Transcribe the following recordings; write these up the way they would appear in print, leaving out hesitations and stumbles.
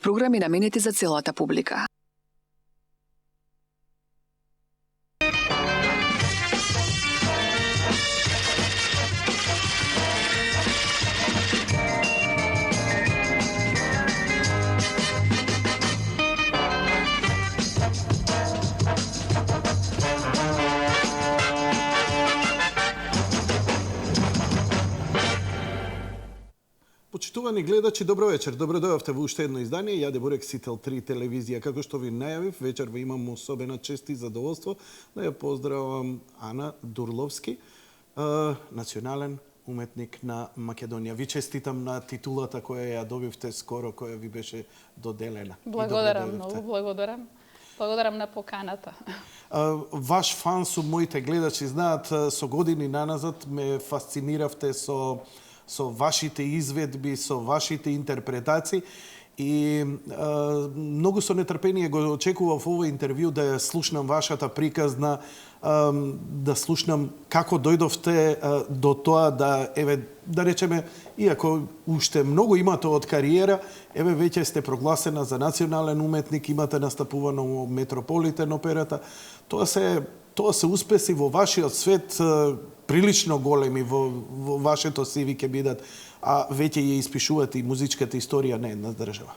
Програми наменети за целата публика. Почитувани гледачи, добро вечер. Добро дојавте во уште едно издание. Ја Деборек Сител 3 телевизија. Како што ви најавив, вечерва имам особена чест и задоволство да ја поздравам Ана Дурловски, национален уметник на Македонија. Ви честитам на титулата која ја добивте скоро, која ви беше доделена. Благодарам, многу благодарам. Благодарам на поканата. Ваш фан сум, моите гледачи знаат, со години наназад ме фасциниравте со вашите изведби, со вашите интерпретации и многу со нетрпение го очекував овој интервју да ја слушнам вашата приказна, да слушнам како дојдовте до тоа да, еве, да речеме, иако уште многу имате од кариера, еве веќе сте прогласена за национален уметник, имате настапувано во Метрополитен операта. Тоа се успеси во вашиот свет прилично големи, во вашето CV ќе бидат, а веќе ја испишувате и музичката историја на една држава.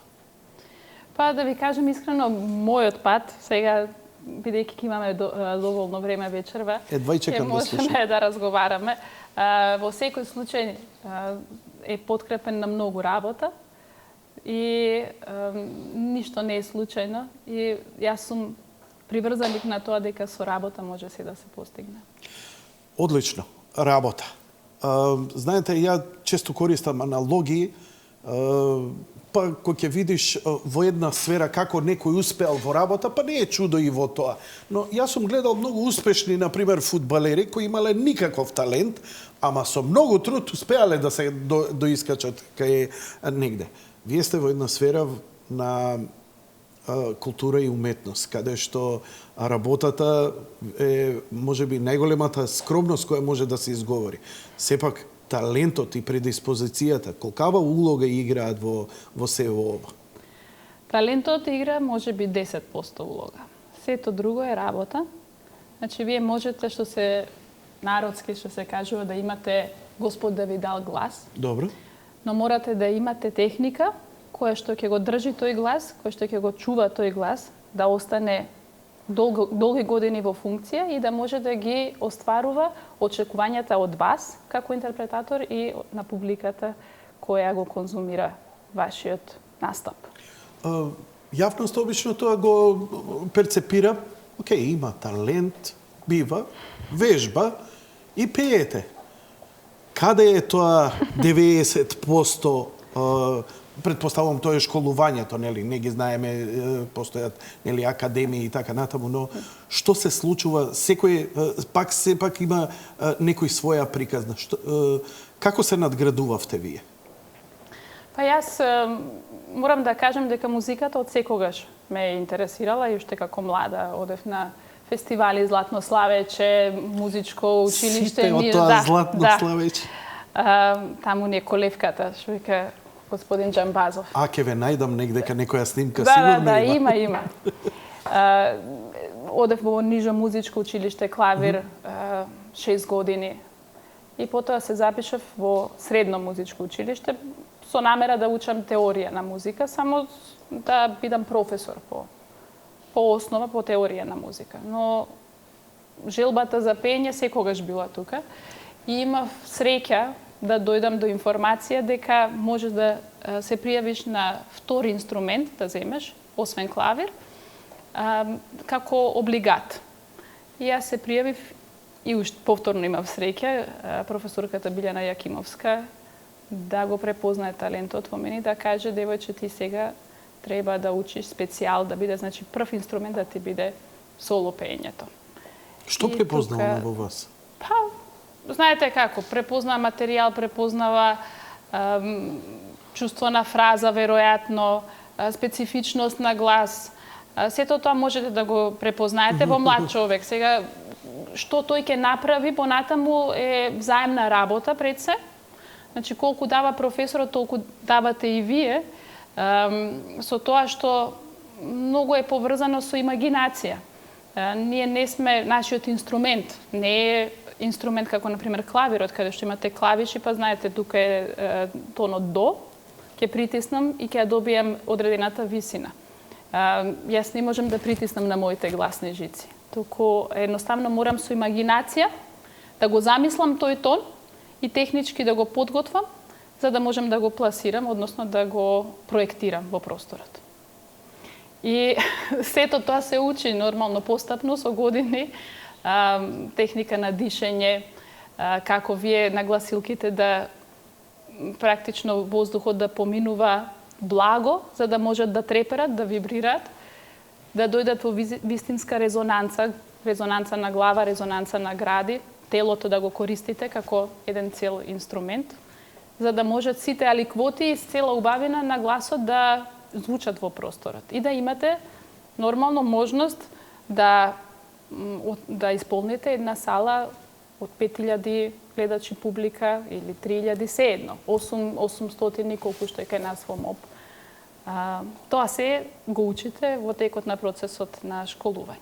Па да ви кажем искрено, мојот пат, сега бидејќи ќе имаме доволно време вечерва, ќе можеме да разговараме. Во секој случај е подкрепен на многу работа и ништо не е случајно и јас сум приврзаник на тоа дека со работа може се да се постигне. Одлично. Работа. Знаете, ја често користам аналогии, па кога ќе видиш во една сфера како некој успеал во работа, па не е чудо и во тоа. Но јас сум гледал многу успешни, например, фудбалери кои имале никаков талент, ама со многу труд успеале да се доискачат кај негде. Вие сте во една сфера на култура и уметност, каде што работата е можеби најголемата скромност која може да се изговори. Сепак талентот и предиспозицијата, колкава улога играат во се ова? Талентот игра можеби 10% улога. Сето друго е работа. Значи вие можете, што се народски што се кажува, да имате Господ да ви дал глас. Добро. Но морате да имате техника која што ќе го држи тој глас, која што ќе го чува тој глас, да остане долги години во функција и да може да ги остварува очекувањата од вас како интерпретатор и на публиката која го конзумира вашиот настап. Јавноста обично тоа го перцепира, окей, има талент, бива, вежба и пеете. Каде е тоа 90%? Предпоставувам тоа е школувањето, нели, не ги знаеме, постојат, нели, академии и така натаму, но што се случува, секој сепак има некој своја приказна. Како се надградувавте вие? Па јас морам да кажем дека музиката од секогаш ме интересирала и уште како млада одев на фестивали Златно славече, музичко училиште. Сите од тоа Златно славече. Таму не колевката, што вика господин Джамбазов. А, ке ве најдам негдека некоја снимка, сигурно има. има. Одев во нижо музичко училиште клавир 6 години. И потоа се запишав во средно музичко училиште со намера да учам теорија на музика, само да бидам професор по основа, по теорија на музика. Но желбата за пење секогаш била тука. И имав среќа да дојдам до информација дека можеш да се пријавиш на втори инструмент да земеш, освен клавир, како облигат. И јас се пријавив и уште повторно имав среќа професорката Билјана Јакимовска да го препознае талентот во мене и да каже: девојче, ти сега треба да учиш специјал, да биде, значи, прв инструмент да ти биде соло пеењето. Што препознала во вас? Па, знаете како, препознава материјал, препознава чувство на фраза, веројатно, специфичност на глас. Сето тоа можете да го препознаете во млад човек. Сега, што тој ќе направи, понатаму е взаемна работа пред се. Значи, колку дава професорот, толку давате и вие. со тоа што многу е поврзано со имагинација. Ние не сме, нашиот инструмент не е инструмент како, например, клавирот, каде што имате клавиши, па знаете, тука е тонот до, ќе притиснам и ќе ја добијам одредената висина. Јас не можам да притиснам на моите гласни жици. Туку едноставно морам со имагинација да го замислам тој тон и технички да го подготвам, за да можам да го пласирам, односно да го проектирам во просторот. И сето тоа се учи нормално постапно со години, техника на дишење, како вие нагласилките да практично воздухот да поминува благо, за да можат да треперат, да вибрираат, да дојдат во вистинска резонанца на глава, резонанца на гради, телото да го користите како еден цел инструмент, за да можат сите аликвоти и цела убавина на гласот да звучат во просторот и да имате нормално можност да исполните една сала од 5000 гледачи публика или 3000 се едно, 800 колку што е кај нас во МОБ. Тоа се го учите во текот на процесот на школување.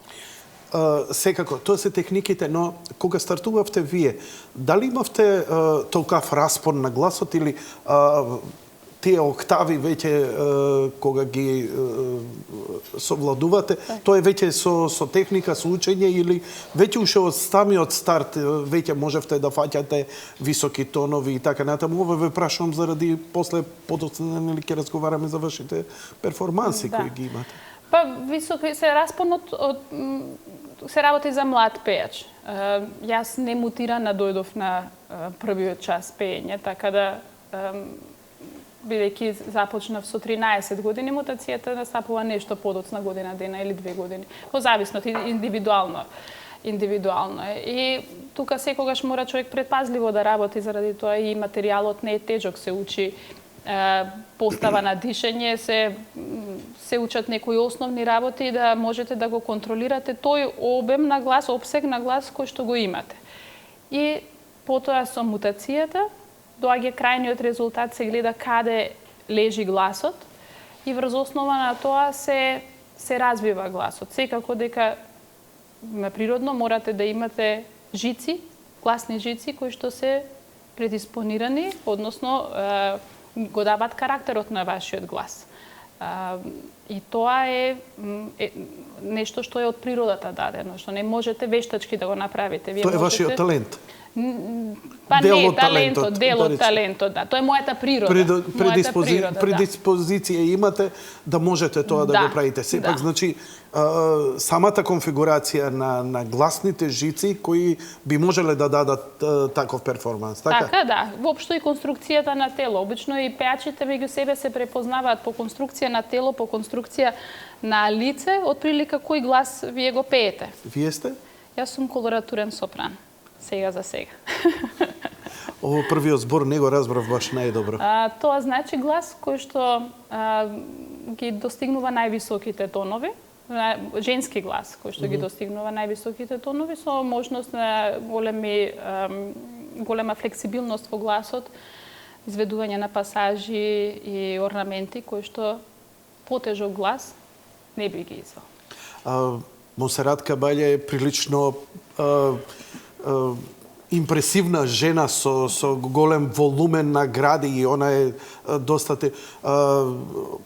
Секако, тоа се техниките, но кога стартувавте вие, дали имавте толкав распон на гласот или тие октави веќе кога ги совладувате, тоа е веќе со техника, со учење или веќе уште од самиот старт веќе можевте да фаќате високи тонови и така натаму? Ова ве прашувам заради после подоцна нели ќе разговараме за вашите перформанси кои ги имате. Па високи се распонот се работи за млад пејач. Јас не мутирана дојдов на првиот час пеење, така да бидејќи започнав со 13 години, мутацијата настапува нешто подоцна година, дена или 2 години. Во зависност, индивидуално е. И тука секогаш мора човек предпазливо да работи, заради тоа и материјалот не е тежок, се учи постава на дишење, се учат некои основни работи да можете да го контролирате тој обем на глас, опсег на глас кој што го имате. И потоа со мутацијата доаѓа крајниот резултат, се гледа каде лежи гласот и врз основа на тоа се развива гласот. Секако дека природно морате да имате жици, гласни жици кои што се предиспонирани, односно го дават карактерот на вашиот глас. И тоа е нешто што е од природата дадено, што не можете вештачки да го направите. Тоа е вашиот талент. Па не, дел од талентот, да. Тоа е мојата природа. Предиспозиција имате да можете тоа да го правите. Сепак, значи, самата конфигурација на гласните жици кои би можеле да дадат таков перформанс, така? Така, да. Воопшто и конструкцијата на тело. Обично и пејачите меѓу себе се препознаваат по конструкција на тело, по конструкција на лице, отприлика кој глас вие го пеете. Вие сте? Јас сум колоратурен сопран. Сега за сега. Ово првиот збор не го разбрав баш најдобро. Тоа значи глас кој што ги достигнува највисоките тонови, женски глас кој што ги достигнува највисоките тонови со можност на голема флексибилност во гласот, изведување на пасажи и орнаменти кои што потежок глас не би ги извел. Монсерат Кабаља е прилично импресивна жена со голем волумен на гради и она е доста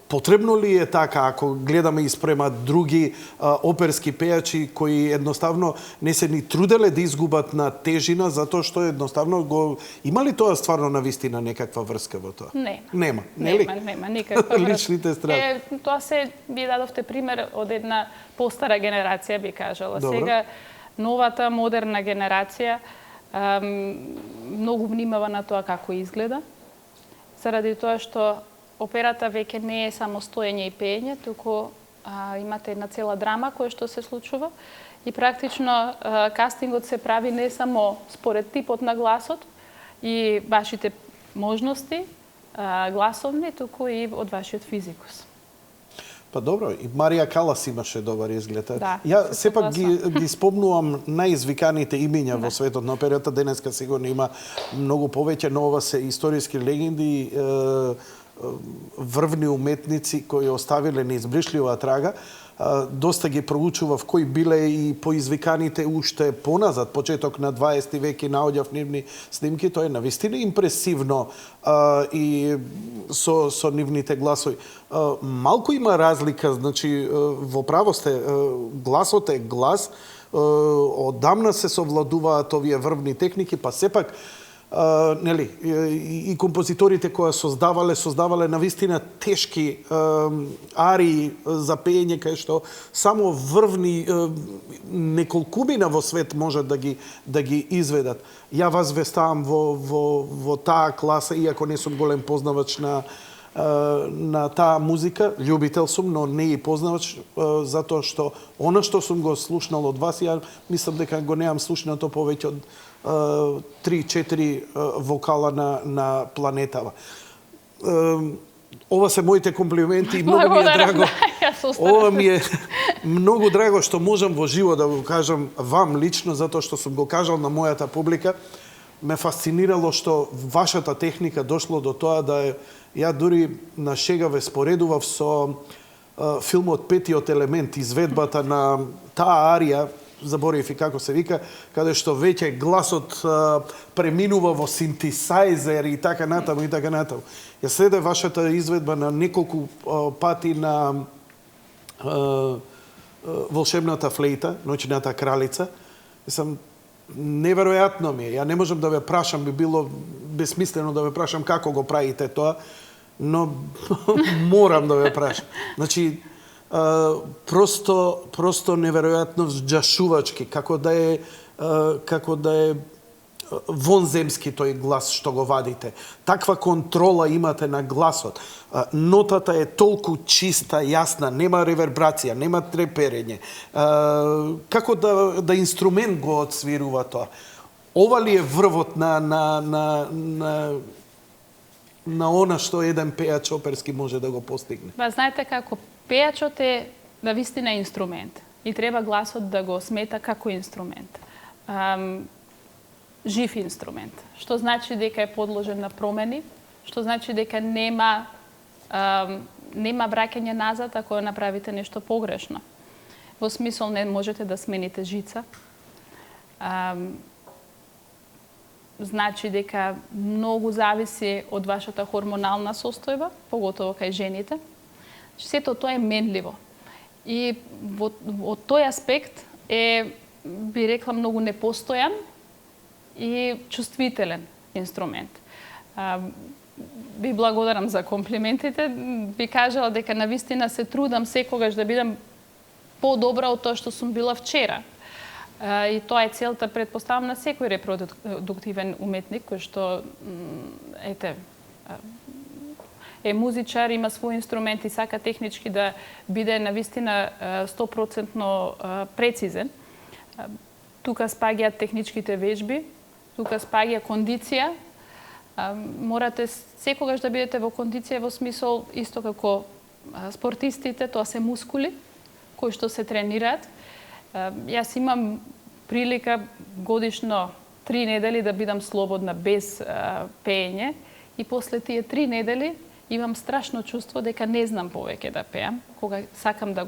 потребно ли е така ако гледаме и спрема други оперски пејачи кои едноставно не се ни труделе да изгубат на тежина затоа што едноставно го има ли тоа стварно на вистина некаква врска во тоа? Нема, нели? Нема никаква врска. Личните страни. Тоа се ви дадовте пример од една постара генерација, би кажала. Добро. Сега новата модерна генерација многу внимава на тоа како изгледа, заради тоа што операта веќе не е само стоење и пеење, туку имате една цела драма која што се случува и практично кастингот се прави не само според типот на гласот и вашите можности гласовни, туку и од вашиот физикус. Па добро, и Марија Калас имаше добар изглед. Да, ја сепак ги спомнувам најизвиканите имиња во светот на операта. Денеска сигурно има многу повеќе, но ова се историски легенди. врвни уметници кои оставиле неизбришлива трага. Доста ги проучував кои биле и поизвиканите уште поназад, почеток на 20 век и наоѓав нивни снимки. Тоа е навистина импресивно и со нивните гласови. Малку има разлика, значи во право сте, гласот е глас, одамна се совладуваат овие врвни техники, па сепак нели, и композиторите кои создавале навистина тешки арии за пеење, кај што само врвни неколкумина во свет можат да ги изведат. Ја вас ве ставам во таа класа, иако не сум голем познавач на таа музика, љубител сум, но не и познавач, затоа што она што сум го слушнал од вас, ја мислам дека го немам слушнато повеќе од 3-4 вокала на планетава. Ова се моите комплименти и многу ми е драго. Ова ми е многу драго што можам во живо да го кажам вам лично, затоа што сум го кажал на мојата публика. Ме фасцинирало што вашата техника дошло до тоа да ја дури на шега ве споредував со филмот Петиот елемент, изведбата на таа арија, заборев и како се вика, каде што веќе гласот преминува во синтесајзер и така натаму и така натаму. Ја следе вашата изведба на неколку пати на Волшебната флейта, Ноќната кралица. Неверојатно ми е. Ја не можам да ве прашам, би било безсмислено да ве прашам како го правите тоа, но морам да ве прашам. Значи, просто неверојатно вџашувачки, како да е вонземски тој глас што го вадите. Таква контрола имате на гласот. Нотата е толку чиста, јасна, нема ревербрација, нема треперење. Како да инструмент го отсвирува тоа? Ова ли е врвот на она што еден пејач оперски може да го постигне? Знаете како пејачот е навистина инструмент и треба гласот да го смета како инструмент. Жив инструмент, што значи дека е подложен на промени, што значи дека нема враќање назад ако направите нешто погрешно. Во смисол не можете да смените жица. Значи дека многу зависи од вашата хормонална состојба, поготово кај жените. Сето тоа е менливо. И од тој аспект е, би рекла, многу непостојан и чувствителен инструмент. Ви благодарам за комплиментите. Би кажала дека навистина се трудам секогаш да бидам подобра од тоа што сум била вчера. И тоа е целта, претпоставам, на секој репродуктивен уметник, кој што е музичар, има свој инструмент и сака технички да биде навистина 100% прецизен. Тука спаѓаат техничките вежби, тука спаѓа кондиција. Морате секогаш да бидете во кондиција, во смисол исто како спортистите, тоа се мускули кои што се тренираат. Јас имам прилика годишно 3 недели да бидам слободна без пеење и после тие 3 недели имам страшно чувство дека не знам повеќе да пеам, кога сакам да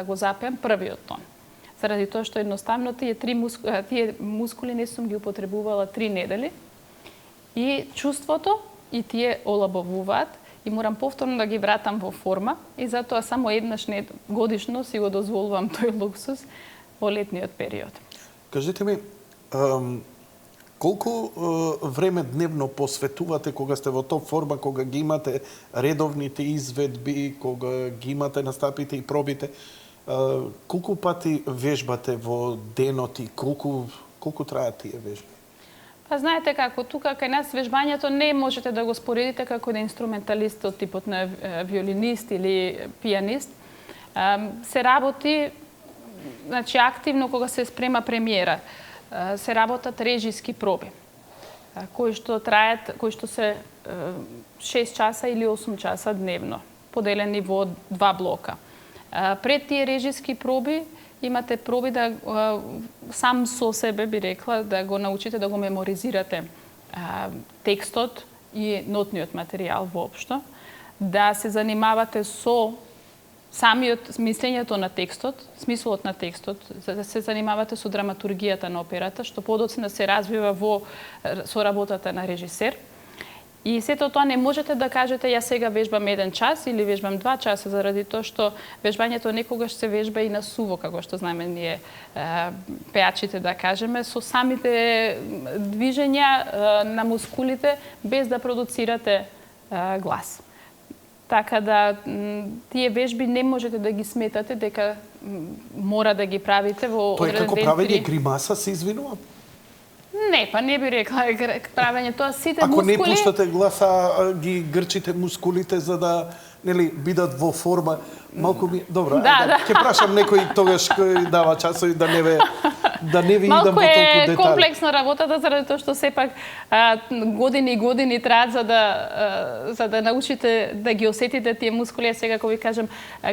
го запеам првиот тон. Заради тоа што едноставно тие мускули не сум ги употребувала 3 недели и чувството и тие олабовуваат и морам повторно да ги вратам во форма и затоа само еднаш годишно си го дозволувам тој луксус во летниот период. Кажете ми, колку време дневно посветувате кога сте во топ форма, кога ги имате редовните изведби, кога ги имате настапите и пробите? Колку пати вежбате во денот и колку траат тие вежби? Знаете како, тука кај нас вежбањето не можете да го споредите како да инструменталист од типот на виолинист или пианист. Се работи, значи, активно кога се спрема премиера. Се работат режиски проби, кои што се 6 часа или 8 часа дневно, поделени во 2 блока. Пред тие режиски проби имате проби да сам со себе, би рекла, да го научите да го меморизирате текстот и нотниот материјал воопшто. да се занимавате со самиот мислењето на текстот, смислот на текстот, за да се занимавате со драматургијата на операта, што подоцна се развива во соработата на режисер. И сето тоа не можете да кажете ја сега вежбам 1 час или вежбам 2 часа, заради тоа што вежбањето некогаш се вежба и на суво, како што знаеме ние пеачите, да кажеме, со самите движења на мускулите, без да продуцирате глас. Така да тие вежби не можете да ги сметате дека мора да ги правите во Тоа е одреден како ден, правење 3. гримаса, се извинувам. Не, па не би рекла правење тоа сите Ако мускули. не пуштате гласа, ги грчите мускулите за да нели бидат во форма, малку ми добро. Да. Ќе прашам некој тогаш кој дава часови да не ви идам Малку во толку е детали. комплексна работата заради тоа што сепак години и години траат за да научите да ги осетите тие мускули. Сега ако ви кажам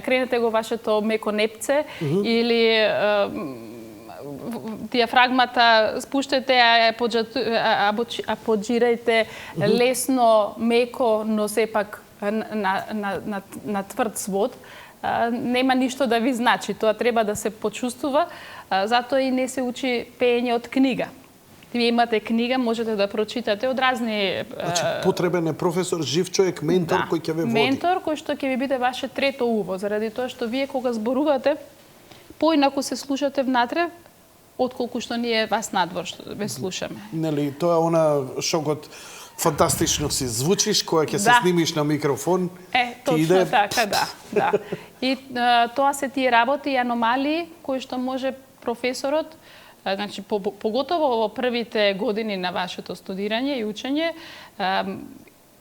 кренете го вашето меко непце или диафрагмата спуштете, а поджирајте лесно, меко, но сепак на тврд свод, нема ништо да ви значи. Тоа треба да се почувствува, затоа и не се учи пеење од книга. Вие имате книга, можете да прочитате од разни... Значи, потребен е професор, жив човек, ментор кој ќе ве води. Ментор кој што ќе ви биде ваше трето уво, заради тоа што вие кога зборувате, поинаку се слушате внатре, отколку што ние вас надвор ве слушаме. Нели, тоа е она шокот фантастично си звучиш, кога ќе се снимиш на микрофон, точно ти иде... така, да. И тоа се тие работи и аномалии кои што може професорот, значи поготово во првите години на вашето студирање и учење,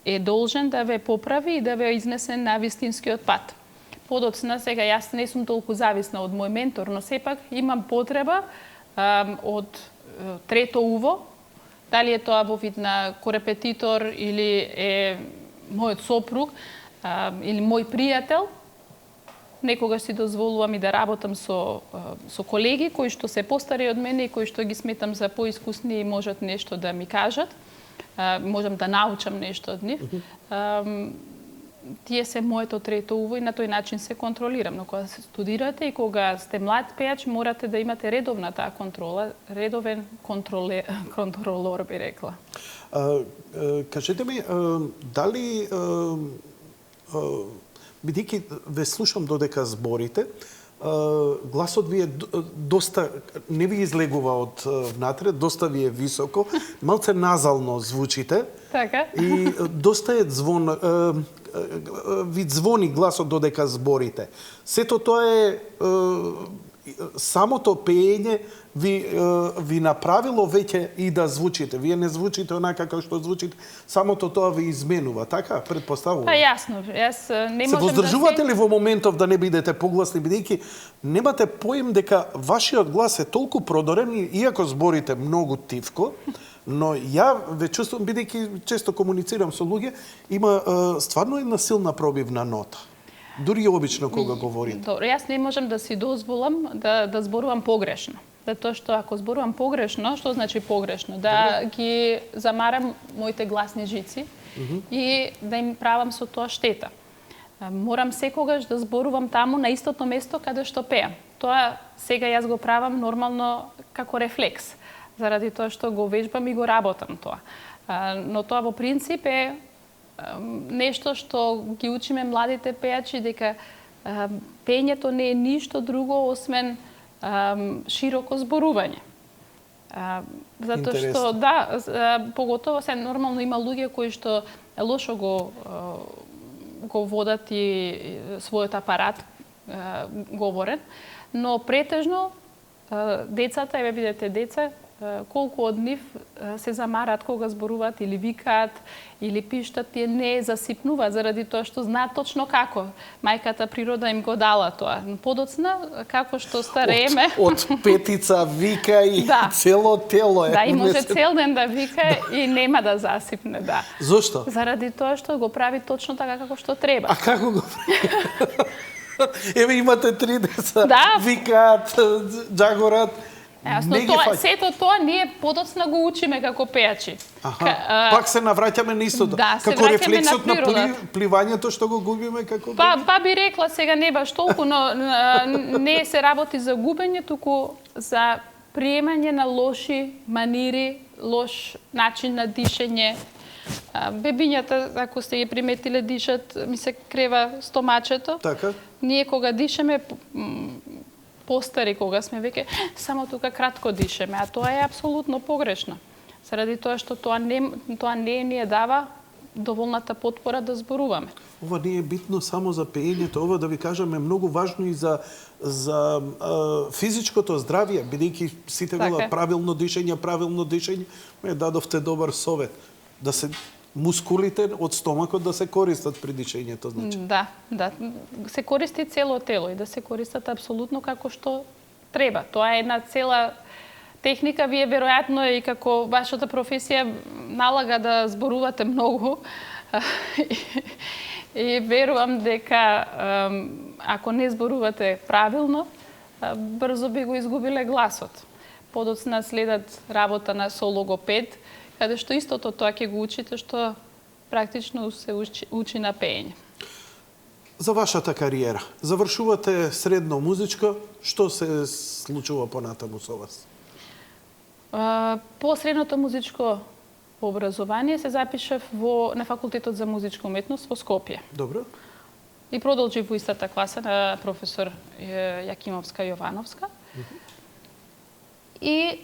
е должен да ве поправи и да ве изнесе на вистинскиот пат. Подоцна, сега јас не сум толку зависна од мој ментор, но сепак имам потреба од трето уво, дали е тоа во вид на корепетитор или е мојот сопруг или мој пријател, некогаш си дозволувам и да работам со колеги кои што се постари од мене и кои што ги сметам за поискусни и можат нешто да ми кажат, можам да научам нешто од нив. Тие се моето трето уво и на тој начин се контролирам. Но кога се студирате и кога сте млад пеач, морате да имате редовна таа контрола, редовен контролор би рекла. Кажете ми, дали бидејќи ве слушам додека зборите, гласот ви е доста, не ви излегува од внатре, доста ви е високо, малце назално звучите. Така. И доста е звон, ви звони гласот додека зборите. Сето тоа е самото пеење ви направило веќе и да звучите. Вие не звучите онака како што звучите, самото тоа ви изменува, така? Предпоставувам. Па јасно, јас не се можам воздржувате да ли во моментов да не бидете погласни, бидејќи немате поим дека вашиот глас е толку продорен, иако зборите многу тивко, но ја ве чувствувам, бидејќи често комуницирам со луѓе, има стварно една силна пробивна нота. Дури и обично кога говорите. Добро, јас не можам да си дозволам да зборувам погрешно. Затоа што ако зборувам погрешно, што значи погрешно? Да ги замарам моите гласни жици и да им правам со тоа штета. Морам секогаш да зборувам таму на истото место каде што пеам. Тоа сега јас го правам нормално како рефлекс, заради тоа што го вежбам и го работам тоа. Но тоа во принцип е нешто што ги учиме младите пеачи, дека пењето не е ништо друго освен широко зборување. Затоа што, поготово се нормално има луѓе кои што лошо го водат и својот апарат говорен, но претежно децата, еве видете деца, колку од нив се замарат кога зборуваат или викаат или пиштат, тие не засипнуваат заради тоа што знаат точно како. Мајката природа им го дала тоа. Подоцна, како што старееме... Од петица вика и цело тело е. Да, и може цел ден да вика и нема да засипне, да. Зошто? Заради тоа што го прави точно така како што треба. А како го прави? Еве имате 3 деца, да. викаат, джагорат, Јасно, не ги тоа, фаќа. сето тоа ние подоцна го учиме како пејачи. Пак се навраќаме на истото. Да, се како враќаме рефлексот на на природата. пливањето што го губиме како Па би рекла сега не баш толку, но не се работи за губење, туку за приемање на лоши манири, лош начин на дишење. Бебињата, ако сте ги приметиле, дишат, ми се крева стомачето. Така. Ние кога дишеме, постари кога сме веќе, само тука кратко дишеме, а тоа е апсолутно погрешно. Заради тоа што тоа не ни дава доволната потпора да зборуваме. Ова не е битно само за пеењето, ова да ви кажам е многу важно и за физичкото здравје, бидејќи сите велат правилно дишење, ме дадовте добар совет да се мускулите од стомакот да се користат при дишењето, значи. Да, се користи цело тело и да се користат апсолутно како што треба. Тоа е една цела техника, вие веројатно и како вашата професија налага да зборувате многу. И верувам дека ако не зборувате правилно, брзо би го изгубиле гласот. Подоцна следат работа на логопед, каде што истото тоа ќе го учите, што практично се учи на пеење. За вашата кариера, завршувате средно музичка, што се случува понатаму со вас? По средното музичко образование се запишав на факултетот за музичка уметност во Скопје. Добро. И продолжив во истата класа на професор Јакимовска Јовановска. И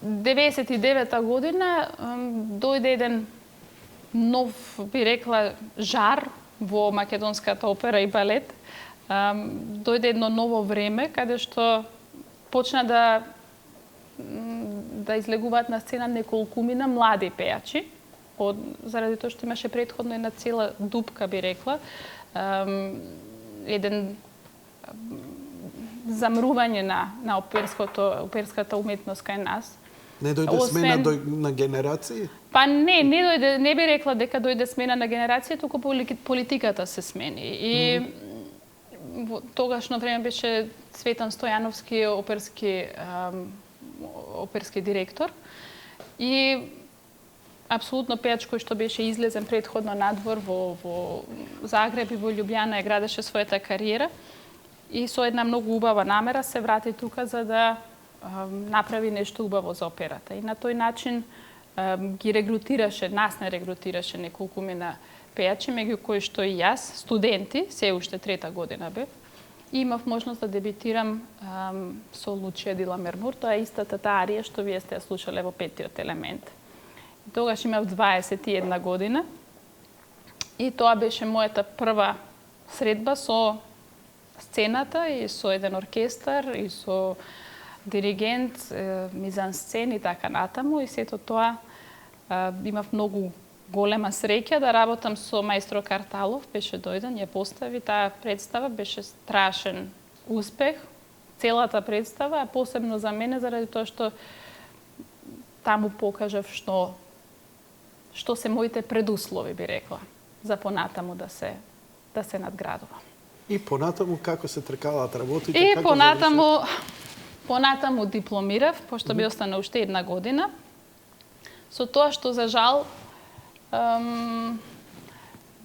99-та година дојде еден нов, би рекла, жар во македонската опера и балет. Дојде едно ново време каде што почна да излегуваат на сцена неколкумина млади пејачи, заради тоа што имаше претходно една цела дупка, би рекла, еден замрување на оперската уметност кај нас. Не дојде смена на генерации? Па не дојде, не би рекла дека дојде смена на генерација, туку политиката се смени. И во тогашно време беше Цветан Стојановски оперски директор и апсолутно пејач кој што беше излезен претходно надвор во Загреб и во Љубљана, градеше својата кариера и со една многу убава намера се врати тука за да направи нешто убаво за операта. И на тој начин ги регрутираше, нас не регрутираше неколкумина пејачи, меѓу кои што и јас, студенти, се уште трета година бев, и имав можност да дебитирам со Лучија Ди Ламермур, тоа е истата таа арија што вие сте ја слушале во Петтиот елемент. И тогаш имав 21 година и тоа беше мојата прва средба со сцената и со еден оркестар и со диригент, мизансцен и така натаму, и сето тоа имав многу голема среќа да работам со маестро Карталов, беше дојден, ја постави таа представа, беше страшен успех, целата представа, а посебно за мене заради тоа што таму покажав што се моите предуслови, би рекла, за понатаму да се надградува. И понатаму како се тркалаат работите? И понатаму дипломирав, пошто би остана уште една година, со тоа што за жал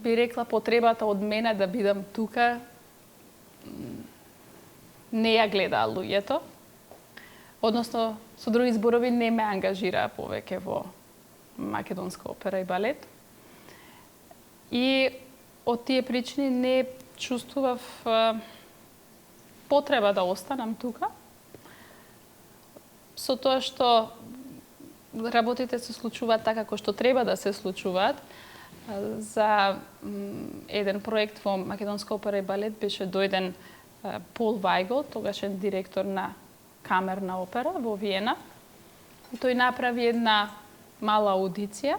би рекла потребата од мене да бидам тука не ја гледаа луѓето. Односно, со други зборови, не ме ангажираа повеќе во македонска опера и балет. И од тие причини не чувствував потреба да останам тука. Со тоа што работите се случуваат така како што треба да се случуваат. За еден проект во македонска опера и балет беше дојден Пол Вајгл, тогашен директор на камерна опера во Виена. И тој направи една мала аудиција,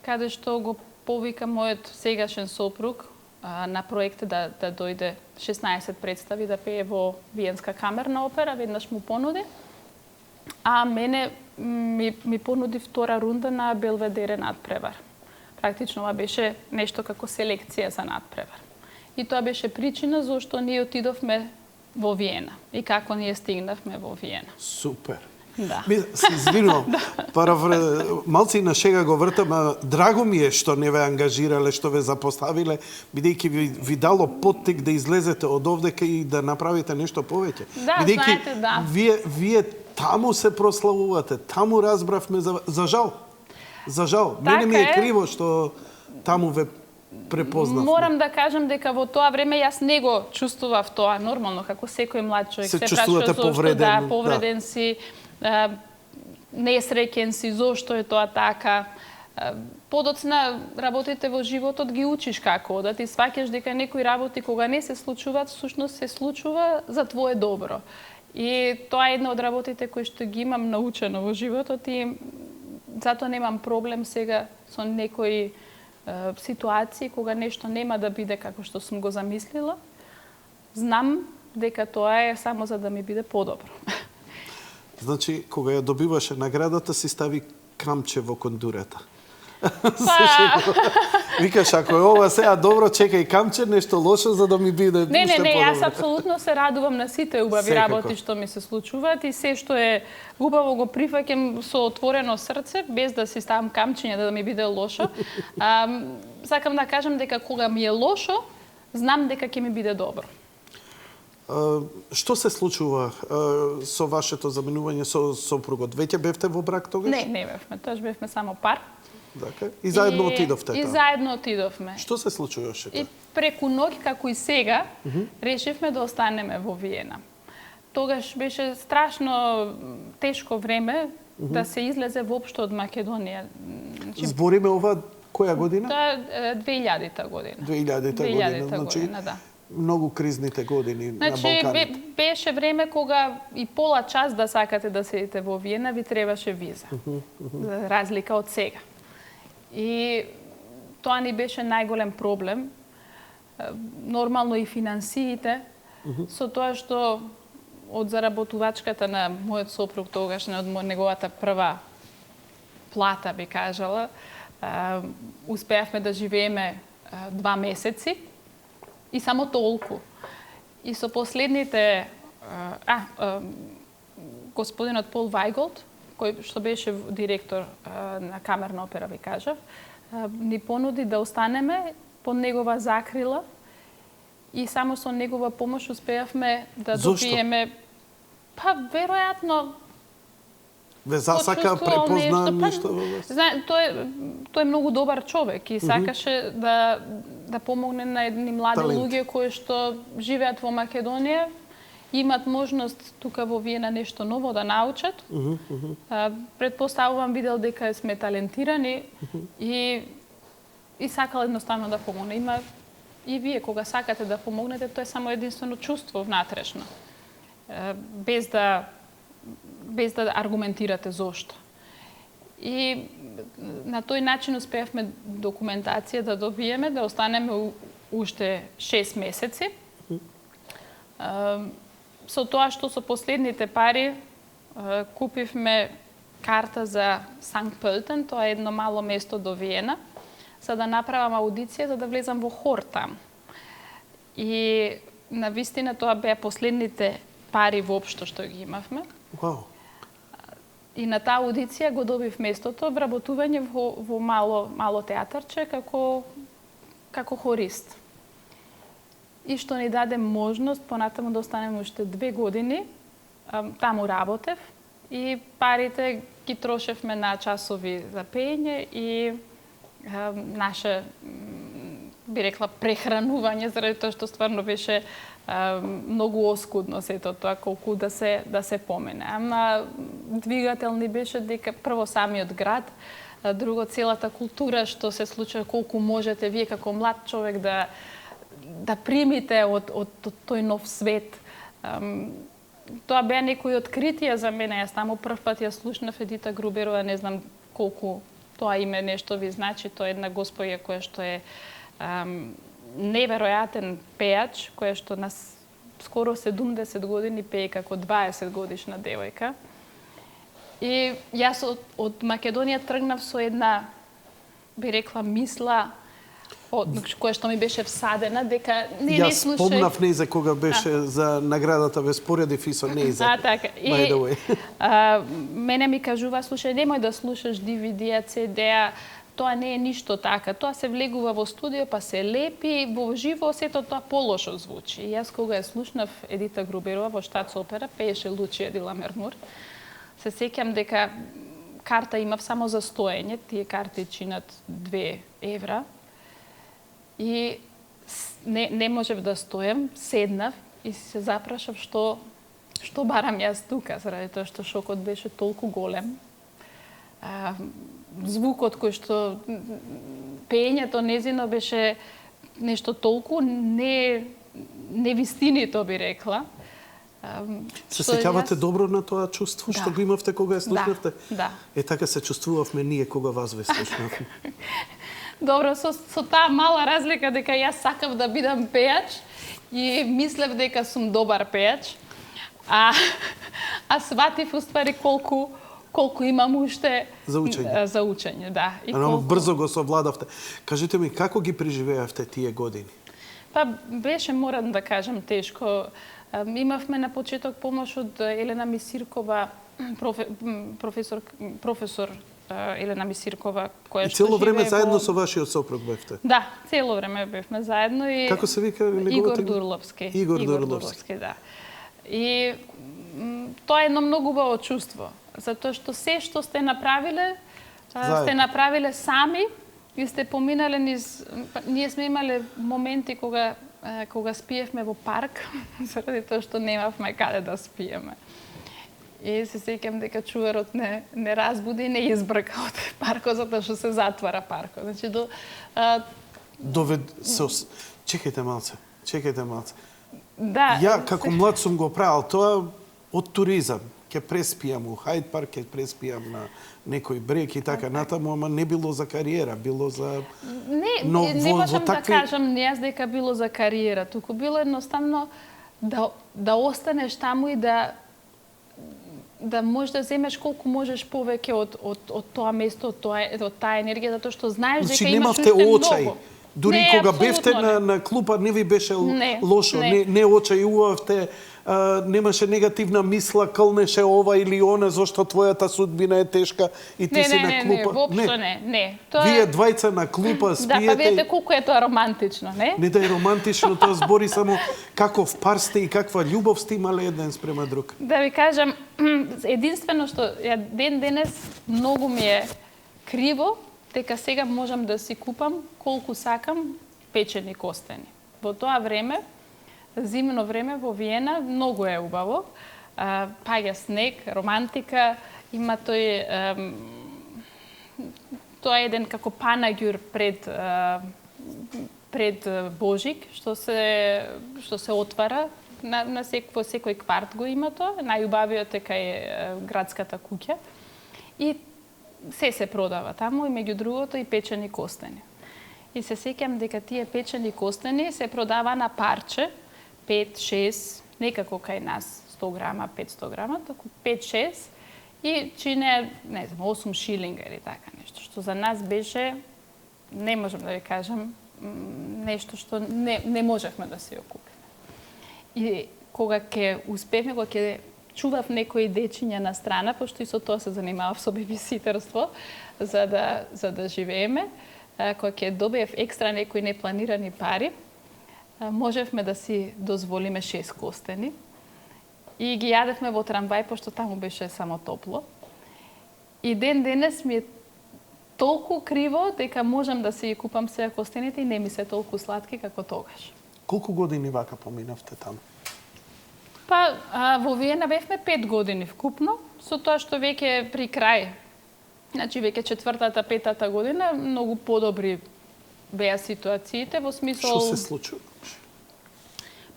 каде што го повика мојот сегашен сопруг на проект да дојде 16 представи да пее во Виенска камерна опера, веднаш му понуди. А мене ми понуди втора рунда на Белведере надпревар. Практично ова беше нешто како селекција за надпревар. И тоа беше причина зашто ние отидовме во Виена и како ние стигнавме во Виена. Супер. Да. Се извинувам, малци на шега го вртам, а драго ми е што не ве ангажирале, што ве запоставиле, бидејќи ви дало поттик да излезете од овдека и да направите нешто повеќе. Да, бидејќи знаете, да. Вие таму се прославувате, таму разбравме за жал. За жал. Така Мене ми е е. криво што таму ве препознавме. Морам да кажам дека во тоа време јас не го чувствував тоа нормално, како секој млад човек Се прашува чувствувате зошто, повреден, да, повреден си, несреќен си, зошто е тоа така. Подоцна работите во животот ги учиш како одат и сваќаш дека некои работи кога не се случуваат, всушност се случува за твое добро. И тоа е една од работите кои што ги имам научено во животот и затоа немам проблем сега со некои ситуации кога нешто нема да биде како што сум го замислила. Знам дека тоа е само за да ми биде подобро. Значи, кога ја добиваше наградата, си стави камче во кондурата. Викаш, ако е ова сега добро, чекај камче, нешто лошо, за да ми биде уште Не, подобро. јас апсолутно се радувам на сите убави Секако. работи што ми се случуваат и се што е убаво го прифаќам со отворено срце, без да си ставам камчиња да ми биде лошо. Сакам да кажам дека кога ми е лошо, знам дека ќе ми биде добро. Што се случува со вашето заменување со сопругот? Веќе бевте во брак тогаш? Не бевме, тоаш бевме само пар. Така. И заедно отидовте И таму? заедно отидовме. Што се случуваше И тоа? преку ноќ, како и сега, решивме да останеме во Виена. Тогаш беше страшно тешко време да се излезе воопшто од Македонија. Збориме ова која година? Тоа е 2000-та година. 2000-та година. 2000-та Значи, година, да. многу кризните години на Значи, Балканите. беше време кога и пола час да сакате да седите во Виена, ви требаше виза. За разлика од сега. И тоа ни беше најголем проблем. Нормално и финансиите, со тоа што од заработувачката на мојот сопруг тогаш, од неговата прва плата, би кажала, успеавме да живееме 2 месеци и само толку. И со последните господинот Пол Вајголд, кој што беше директор на камерна опера, ви кажав, ни понуди да останеме под негова закрила и само со негова помош успеавме да Зошто? добиеме, веројатно Ве засака, почувствувал препозна нешто. нешто во вас? Тој е многу добар човек и сакаше да помогне на едни млади Талент. луѓе кои што живеат во Македонија, имат можност тука во Виена нешто ново да научат. Предпоставувам видел дека сме талентирани и сакал едноставно да помогне. Има и вие кога сакате да помогнете, тоа е само единствено чувство внатрешно. Без да аргументирате зошто. И на тој начин успеавме документација да добиеме, да останеме уште 6 месеци. Со тоа што со последните пари купивме карта за Санкт Пölten, тоа е едно мало место до Виена, за да направам аудиција, за да влезам во хор там. И на вистина тоа беа последните пари воопшто што ги имавме. Вау. И на таа аудиција го добив местото, вработување во мало театарче како хорист. И што ни даде можност понатаму да останеме уште 2 години. Таму работев и парите ги трошевме на часови за пеење и наше, би рекла, прехранување, заради тоа што стварно беше многу оскудно сето тоа, колку да се помене. Ама двигател ни беше дека прво самиот град, друго целата култура што се случува, колку можете вие како млад човек да примите од тој нов свет. Тоа беа некои откритија за мене. Јас таму прв пат ја слушнав Едита Груберова, не знам колку тоа име нешто ви значи. Тоа е една госпоја која што е неверојатен пеач, која што на скоро 70 години пее како 20 годишна девојка. И јас од Македонија тргнав со една, би рекла, мисла кое што ми беше всадена, дека не Јас слушај. спомнав нејзе кога беше за наградата, ве споредив и со нејзе. Така. By the way. Мене ми кажува, слушај, немој да слушаш DVD-а, CD-а, тоа не е ништо така. Тоа се влегува во студио, па се лепи, во живо сето тоа полошо звучи. И јас кога ја слушнав Едита Груберова во Штатсопера, пееше Лучија ди Ламермур, се сеќам дека карта имав само за стоење, тие карти чинат 2 евра. И не можев да стојам, седнав и се запрашав што барам јас тука, заради тоа што шокот беше толку голем. Звукот кој што пеењето незино беше нешто толку невистинито би рекла. Се сеќавате добро на тоа чувство што го имавте кога ја слушнавте? Да. Така се чувствувавме ние кога вас ве слушнавме. Добро, со таа мала разлика дека јас сакав да бидам пејач и мислев дека сум добар пејач, а сватив уствари колку имам уште За учење. За учење, да. И брзо го совладавте. Кажете ми, како ги преживеавте тие години? Па беше, морам да кажам, тешко. Имавме на почеток помош од Елена Мисиркова, професор Елена Мисиркова, која што цело време заедно со вашиот сопруг бевте? Да, цело време бевме заедно и како се вика неговото Игор име? Дурловски. Игор Дурловски, да. И тоа е едно многу убаво чувство, затоа што се што сте направиле, сте направиле сами и сте поминале низ... Ние сме имале моменти кога спиевме во парк, заради тоа што немавме каде да спиеме. И се сеќам дека чуварот не разбуди и не избрка од паркот, затоа што се затвара паркот. Значи, Чекајте малце. Да. Ја, како млад сум го правил тоа од туризам. Ке преспијам у Хајд парк, ке преспијам на некој брег и така натаму, ама не било за кариера, било за... Не можам да кажам јас дека било за кариера, туку било едноставно да останеш таму и да можеш да земеш колку можеш повеќе од тоа место, од таа енергија, затоа што знаеш дека имаш уште многу. Дури кога бевте на клупа не ви беше лошо, не очајувавте, немаше негативна мисла, кълнеше ова или она, зашто твојата судбина е тешка и ти си на клупа. Не, воопшто не. Вие двајца на клупа спиете. Да, па видите колку е тоа романтично, не? Не да е романтично, тоа збори само каков пар сте и каква љубов сте имале еден спрема друг. Да ви кажам, единствено што ден денес многу ми е криво дека сега можам да си купам колку сакам печени костени. Во тоа време, зимно време во Виена, многу е убаво. Паѓа снег, романтика, има тоа е еден како панаѓур пред Божик, што се отвара на секој кварт го има тоа. Најубавиот е кај градската куќа. И се продава таму и меѓу другото и печени костени. И се сеќам дека тие печени костени се продава на парче, 5-6, некако кај нас 100 грама, 500 грама, таку 5-6 и чине, не знам, 8 шилинга или така нешто, што за нас беше, не можам да ви кажам, нешто што не можевме да си ја купиме. И кога ќе успевме, кога ќе чував некои дечиња на страна, пошто и со тоа се занимавав со бебиситерство, за да живееме, кога ќе добиев екстра некои непланирани пари, можевме да си дозволиме 6 костени и ги јадевме во трамвај, пошто таму беше само топло. И ден денес ми е толку криво дека можам да си ги купам сега костените и не ми се толку сладки како тогаш. Колку години вака поминавте таму? Па, во Виена бевме 5 години вкупно, со тоа што веќе при крај, значи веќе 4-та, 5-та година, многу подобри беа ситуациите, во смисол... Што се случува?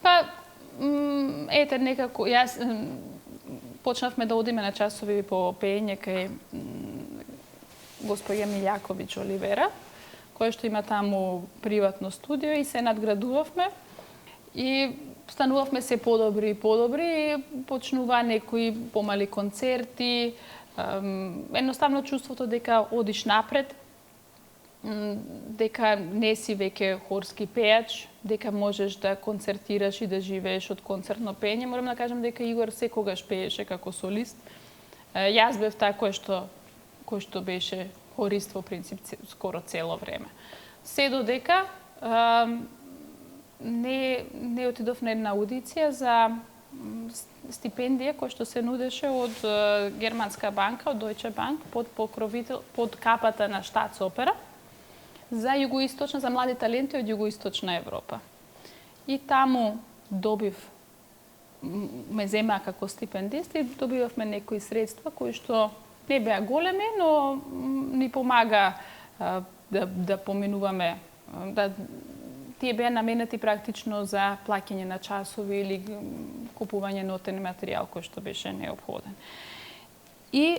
Па, ете, некако, јас почнавме да одиме на часови по пеење кај господја Милјаковиќ Оливера, која што има таму приватно студио и се надградувавме и станувавме се подобри и почнува некои помали концерти, едноставно чувството дека одиш напред дека не си веќе хорски пејач, дека можеш да концертираш и да живееш од концертно пеење. Морам да кажам дека Игор секогаш пееше како солист. Јас бев таа кој што беше хорист во принцип скоро цело време. Се додека не отидов на една аудиција за стипендија која што се нудеше од германска банка, од Deutsche Bank, под капата на Штатсопера за југоисточна, за млади таленти од југоисточна Европа. И таму ме земаа како стипендист и добивавме некои средства кои што не беа големи, но ни помага да поминуваме, тие беа наменети практично за плаќање на часови или купување нотен материјал кој што беше неопходен. И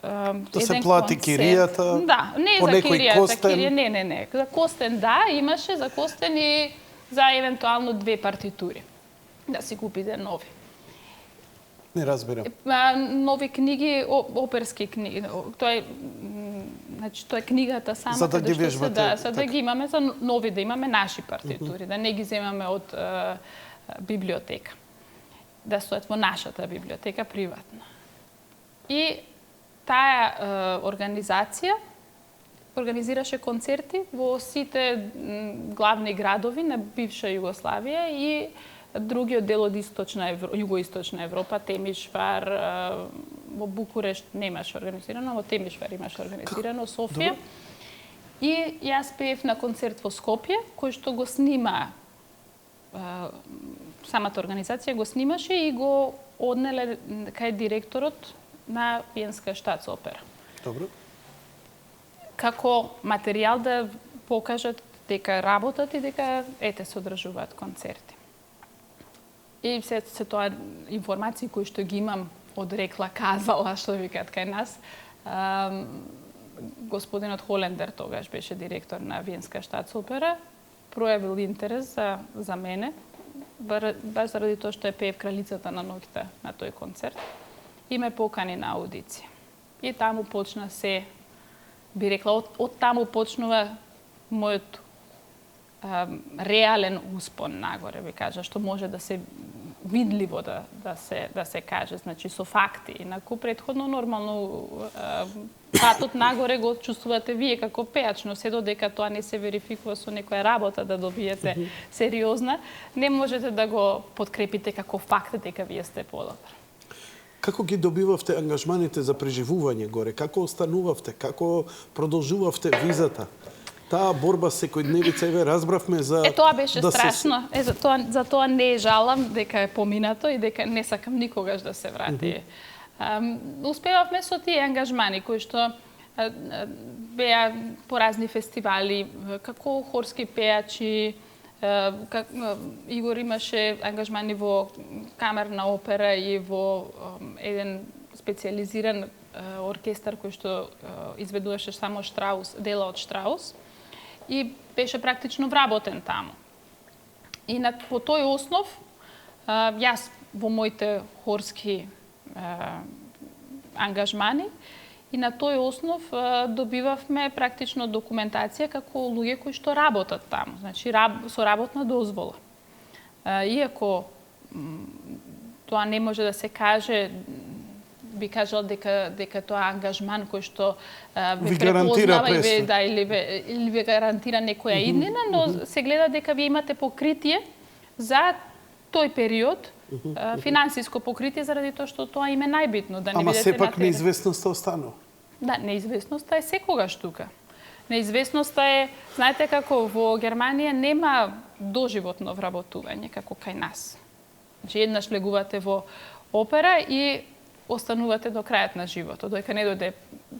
да се плати киријата, да, не по за некој киријата, костен. не. За костен да, имаше за костен и за евентуално 2 партитури. Да си купите нови. Не разбирам. Нови книги, оперски книги. Тоа е книгата сама за да ги вежбате. За да ги имаме, за нови да имаме наши партитури, да не ги земаме од библиотека. Да стоят во нашата библиотека приватна. И таа организација организираше концерти во сите главни градови на бивша Југославија и другиот дел од југоисточна Европа, Темишвар, во Букурешт немаше организирано, во Темишвар имаше организирано, Софија. И јас пеев на концерт во Скопје, кој што го снима, самата организација го снимаше и го однеле кај директорот на Виенска Штатсопера. Добро. Како материјал да покажат дека работат и дека се одржуваат концерти. И се тоа информации кои што ги имам од рекла казала, што викаат кај нас. Господинот Холендер тогаш беше директор на Виенска Штатсопера, пројавил интерес за мене, баш заради тоа што пеев кралицата на ноќта на тој концерт и ме покани на аудиција. И таму почна се, би рекла, од таму почнува мојот реален успон нагоре, би кажа, што може да се видливо да се каже, значи со факти. Инаку претходно нормално патот нагоре го чувствувате вие како пејач, но се додека тоа не се верификува со некоја работа да добиете сериозна, не можете да го подкрепите како факт дека вие сте подобар. Како ги добивавте ангажманите за преживување горе? Како останувавте? Како продолжувавте визата? Таа борба секојдневица, еве разбравме за тоа беше страшно. За тоа не жалам дека е поминато и дека не сакам никогаш да се врати. Успевавме со тие ангажмани кои што беа по разни фестивали, како хорски пејачи, Игор имаше ангажмани во камерна опера и во еден специализиран оркестар кој што изведуваше само Штраус, дела од Штраус. И беше практично вработен таму. И по тој основ, јас во моите хорски ангажмани, и на тој основ добивавме практично документација како луѓе кои што работат таму, значи со работна дозвола. Иако тоа не може да се каже, би кажал дека тоа ангажман кој што ви препознава или ви гарантира некоја иднина, но се гледа дека ви имате покритие за тој период, финансиско покритие заради тоа што тоа им е најбитно, да не Ама бидете на сепак терен. неизвестноста останува. Да, неизвестноста е секогаш тука. Неизвестноста е, знаете како во Германија нема доживотно вработување како кај нас. Значи еднаш легувате во опера и останувате до крајот на животот, додека не дојде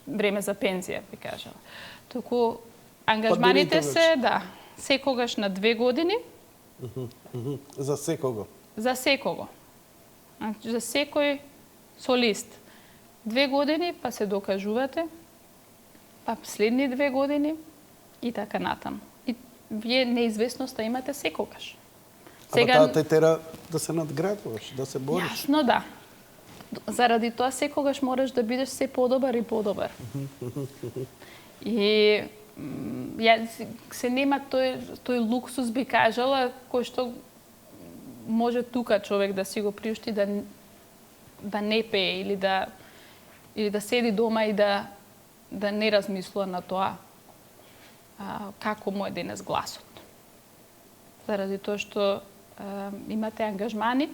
време за пензија, би кажала. Току ангажманите се, да, секогаш на 2 години. За секого. За секого. Значи, за секој солист. 2 години, па се докажувате, па следни 2 години и така натаму. И вие неизвестноста имате секогаш. Ама таа те тера да се надградуваш, да се бориш. Јасно, да. Заради тоа секогаш мораш да бидеш се подобар и подобар. И се нема тој луксус, би кажала, кој што може тука човек да си го приушти да не пее или да седи дома и да не размислува на тоа како му е денес гласот. Заради тоа што имате ангажмани,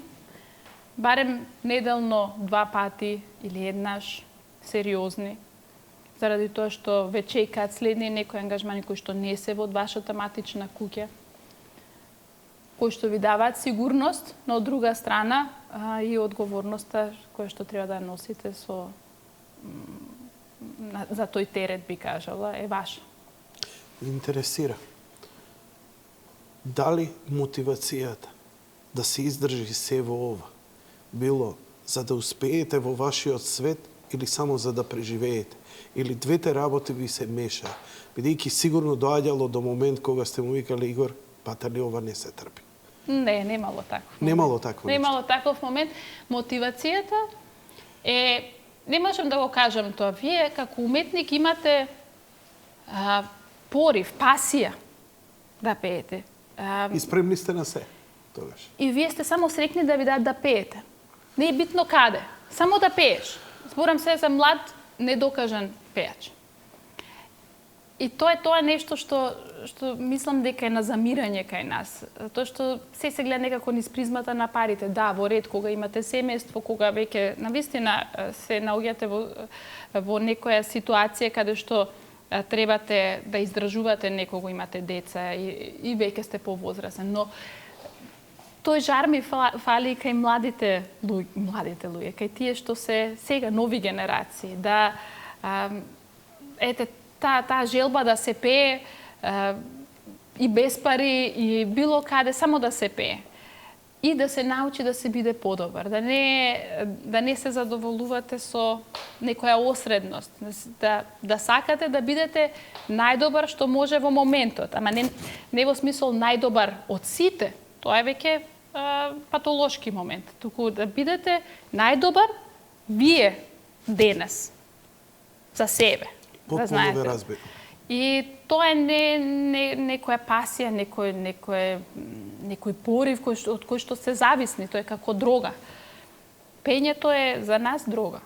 барем неделно 2 пати или еднаш сериозни, заради тоа што ве чекаат следни некои ангажмани кои што не се во вашата матична куќа, кои што ви даваат сигурност, но од друга страна и одговорноста која што треба да носите за тој терет, би кажала, е ваша. Интересира. Дали мотивацијата да се издржи се во ова било за да успеете во вашиот свет или само за да преживеете? Или двете работи ви се меша? Бидејќи сигурно доаѓало до момент кога сте му викали Игор, патали ова не се трпи. Не, немало таков. Немало такво. Немало таков момент. Мотивацијата е, не можам да го кажам тоа. Вие како уметник имате порив, пасија да пеете. И спремни сте на се тогаш. И вие сте само срекни да ви дадат да пеете. Не е битно каде, само да пееш. Зборам се за млад, недокажан пеач. И тоа е нешто што мислам дека е на замирање кај нас. Тоа што се гледа некако низ призмата на парите. Да, во ред, кога имате семејство, кога веќе навистина се наоѓате во некоја ситуација каде што требате да издржувате некого, имате деца и веќе сте повозрасен. Но тој жар ми фали кај младите луѓе, кај тие што се сега нови генерации, да ете таа желба да се пее и без пари и било каде, само да се пее. И да се научи да се биде подобар, да не се задоволувате со некоја осредност, да сакате да бидете најдобар што може во моментот, ама не во смисол најдобар од сите, тоа е веќе патолошки момент, туку да бидете најдобар вие денес за себе. Да знаете. Разбирам. И тоа е некоја пасија, некој порив од кој што се зависни, тоа е како дрога. Пењето е за нас дрога.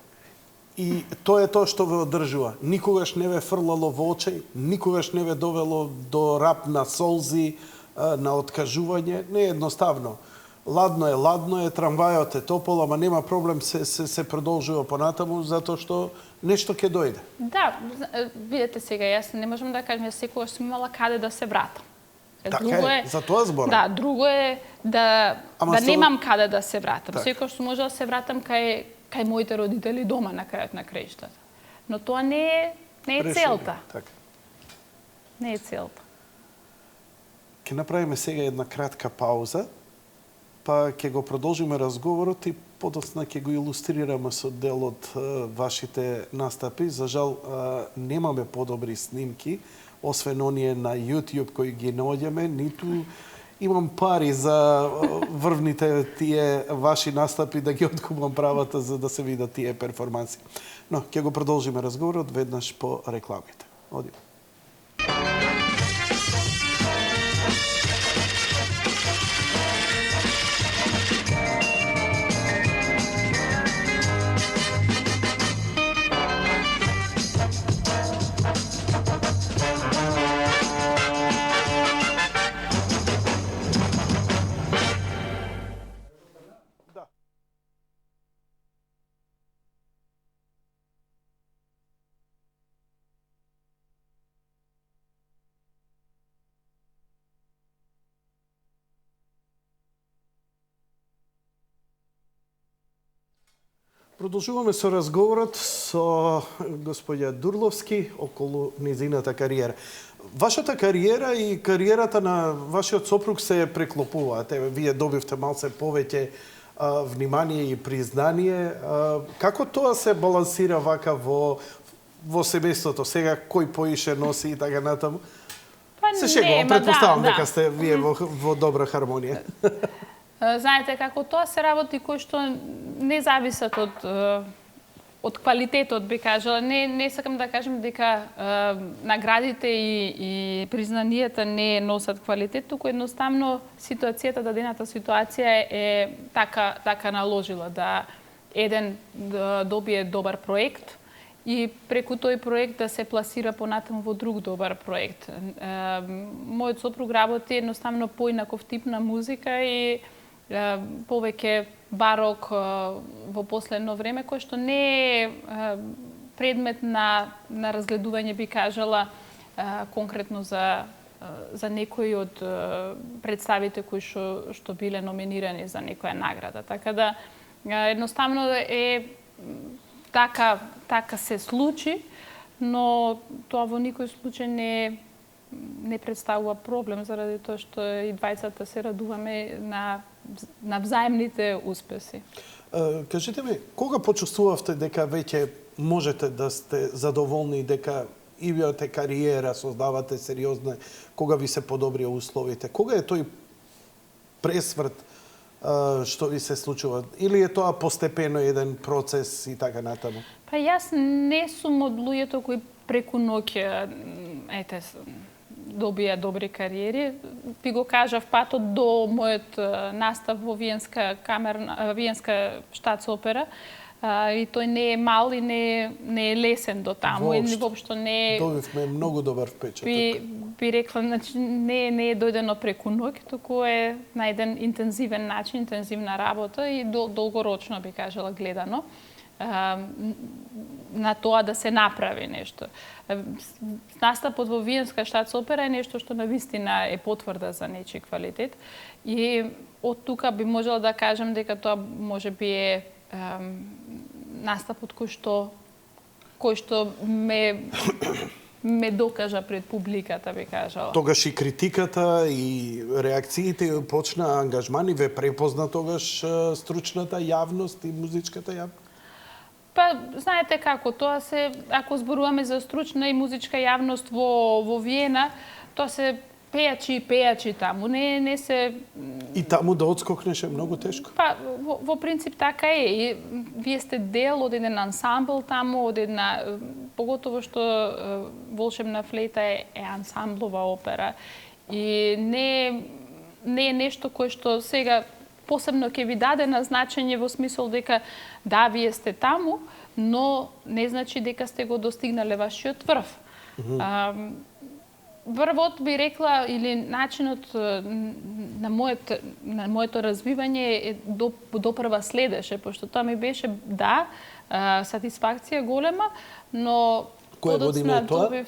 И тоа е тоа што ве одржува. Никогаш не ве фрлало во очи, никогаш не ве довело до рап на солзи, на откажување. Не е едноставно. Ладно е, трамвајот е топол, ама нема проблем, се продолжува понатаму, затоа што нешто ќе дојде. Да, видете сега, јас не можам да кажам, јас секогаш сум имала каде да се вратам. Така е, за тоа зборам. Да, друго е да немам каде да се вратам. Так. Секогаш сум можела да се вратам кај моите родители дома на крајот на краиштата. Но тоа не е целта. Така. Не е целта. Ќе направиме сега една кратка пауза, па ќе го продолжиме разговорот и подоцна ќе го илустрираме со дел од вашите настапи. За жал, немаме подобри снимки, освен оние на YouTube кои ги наоѓаме, ниту имам пари за врвните тие ваши настапи да ги откупам правата за да се видат тие перформанси. Но ќе го продолжиме разговорот веднаш по рекламите. Одиме. Продолжуваме со разговорот со господја Дурловски околу низината кариера. Вашата кариера и кариерата на вашиот сопруг се преклопуваат. Вие добивте малце повеќе внимание и признание. Како тоа се балансира вака во семејството? Сега кој поише носи и така натаму? Се шегувам, претпоставам дека сте вие во добра хармонија. Знаете, како тоа се работи кои што не зависат од од квалитетот би кажала. Не сакам да кажам дека наградите и признанијата не носат квалитет, туку едноставно ситуацијата, дадената ситуација е така наложила да еден добие добар проект и преку тој проект да се пласира понатаму во друг добар проект. Мојот сопруг работи едноставно поинаков тип на музика и повеќе барок во последно време, кој што не е предмет на разгледување, би кажала, конкретно за некои од представите кои што биле номинирани за некоја награда. Така да едноставно е така се случи, но тоа во никој случај не представува проблем, заради тоа што и двајцата се радуваме на взаемните успеси. Кажете ми, кога почувствувавте дека веќе можете да сте задоволни, дека имате кариера, создавате сериозна, кога ви се подобрија условите? Кога е тој пресврт што ви се случува? Или е тоа постепено еден процес и така натаму? Па јас не сум од луѓето кои преку ноќ добија добри кариери. Би го кажав патот до мојот настав во Виенска штатсопера. И тој не е мал и не е лесен до таму. И воопшто не е... Добивме многу добар впечаток. Би рекла, значи, не е дојдено преку ноќ, туку е на еден интензивен начин, интензивна работа и долгорочно, би кажала, гледано на тоа да се направи нешто. Настапот во Виенска штатсопера е нешто што навистина е потврда за нечи квалитет и од тука би можела да кажам дека тоа можеби е настапот кој што ме докажа пред публиката, би кажала. Тогаш и критиката и реакциите почна ангажман и ве препозна тогаш стручната јавност и музичката јавност? Па, знаете како, тоа се, ако зборуваме за стручна и музичка јавност во Виена, тоа се пејачи таму, не се... И таму да одскокнеше многу тешко? Па, во принцип така е. И вие сте дел од еден ансамбл таму, од една... Поготово што Волшебна флейта е ансамблова опера. И не е нешто кое што сега посебно ќе ви даде на значење во смисол дека да, вие сте таму, но не значи дека сте го достигнале вашиот врв. Врвот би рекла, или начинот на моето развивање допрва следеше, пошто тоа ми беше, да, сатисфакција голема, но... Која година е тоа?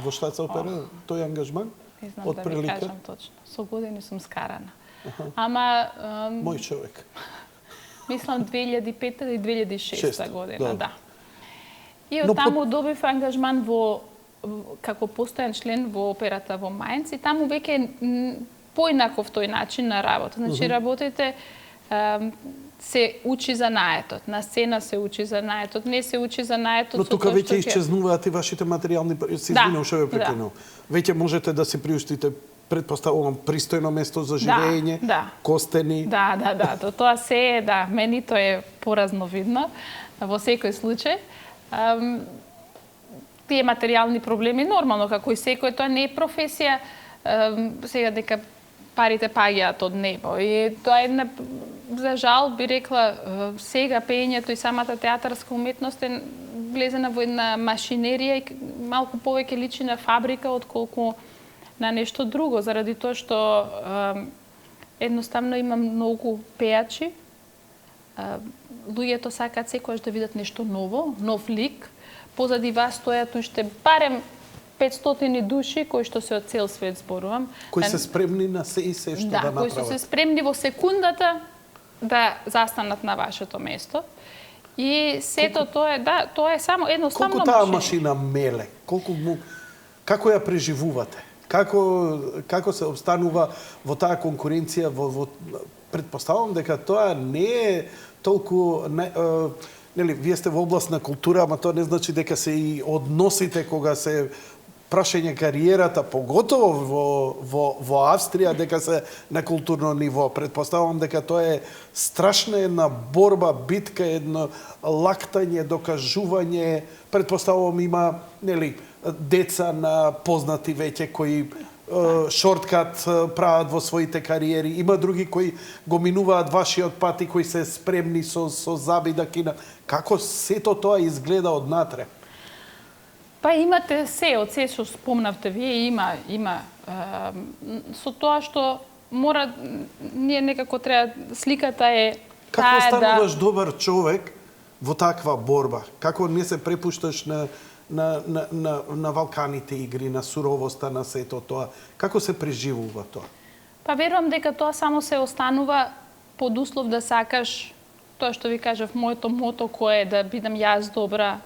Во штатсопера, тој ангажман? Не знам да ви кажам точно. Со години сум скарана. Ама... Мој човек. Мислам 2005 и 2006 година, да. И од таму добив ангажман како постојан член во операта во Мајнц и таму веќе поинаков тој начин на работа. Значи работите се учи за наетот, на сцена се учи за наетот, не се учи за наетот. Но тука веќе исчезнуваат и вашите материјални, се извинувам што ве прекинав. Веќе можете да си приуштите, предпоставувам, пристојно место за живење, костени. Да, тоа се е, да, мени тоа е поразновидно во секој случај. Тие материјални проблеми нормално, како и секој, тоа не е професија сега дека парите паѓаат од небо. И тоа е една, за жал, би рекла, сега пеењето и самата театарска уметност е влезена во една машинерија и малку повеќе личи на фабрика отколку на нешто друго, заради тоа што едноставно има многу пејачи. Луѓето сакаат секогаш да видат нешто ново, нов лик. Позади вас стојат уште барем 500 души кои што се од цел свет, зборувам. Кои се спремни на се и се што да направат. Кои што се спремни во секундата да застанат на вашето место. И сето тоа е, да, тоа е само едноставно машина. Колку таа машина меле? Како ја преживувате? Како се обстанува во таа конкуренција? Предпоставувам дека тоа не е толку... Нели, вие сте во област на култура, ама тоа не значи дека се и односите кога се прашање кариерата, поготово во Австрија, дека се на културно ниво. Предпоставувам дека тоа е страшна една борба, битка, едно лактање, докажување. Предпоставувам има, нели, деца на познати веќе кои шорткат прават во своите кариери. Има други кои го минуваат вашиот пат и кои се спремни со заби да кинат. Како сето тоа изгледа однатре? Па имате се, од се што спомнавте вие, има со тоа што мора, ние некако треба, сликата е Како таа стануваш добар човек во таква борба? Како не се препушташ на Валканите игри, на суровоста, на сето тоа? Како се преживува тоа? Па верувам дека тоа само се останува под услов да сакаш тоа што ви кажав, моето мото кое е да бидам јас добра,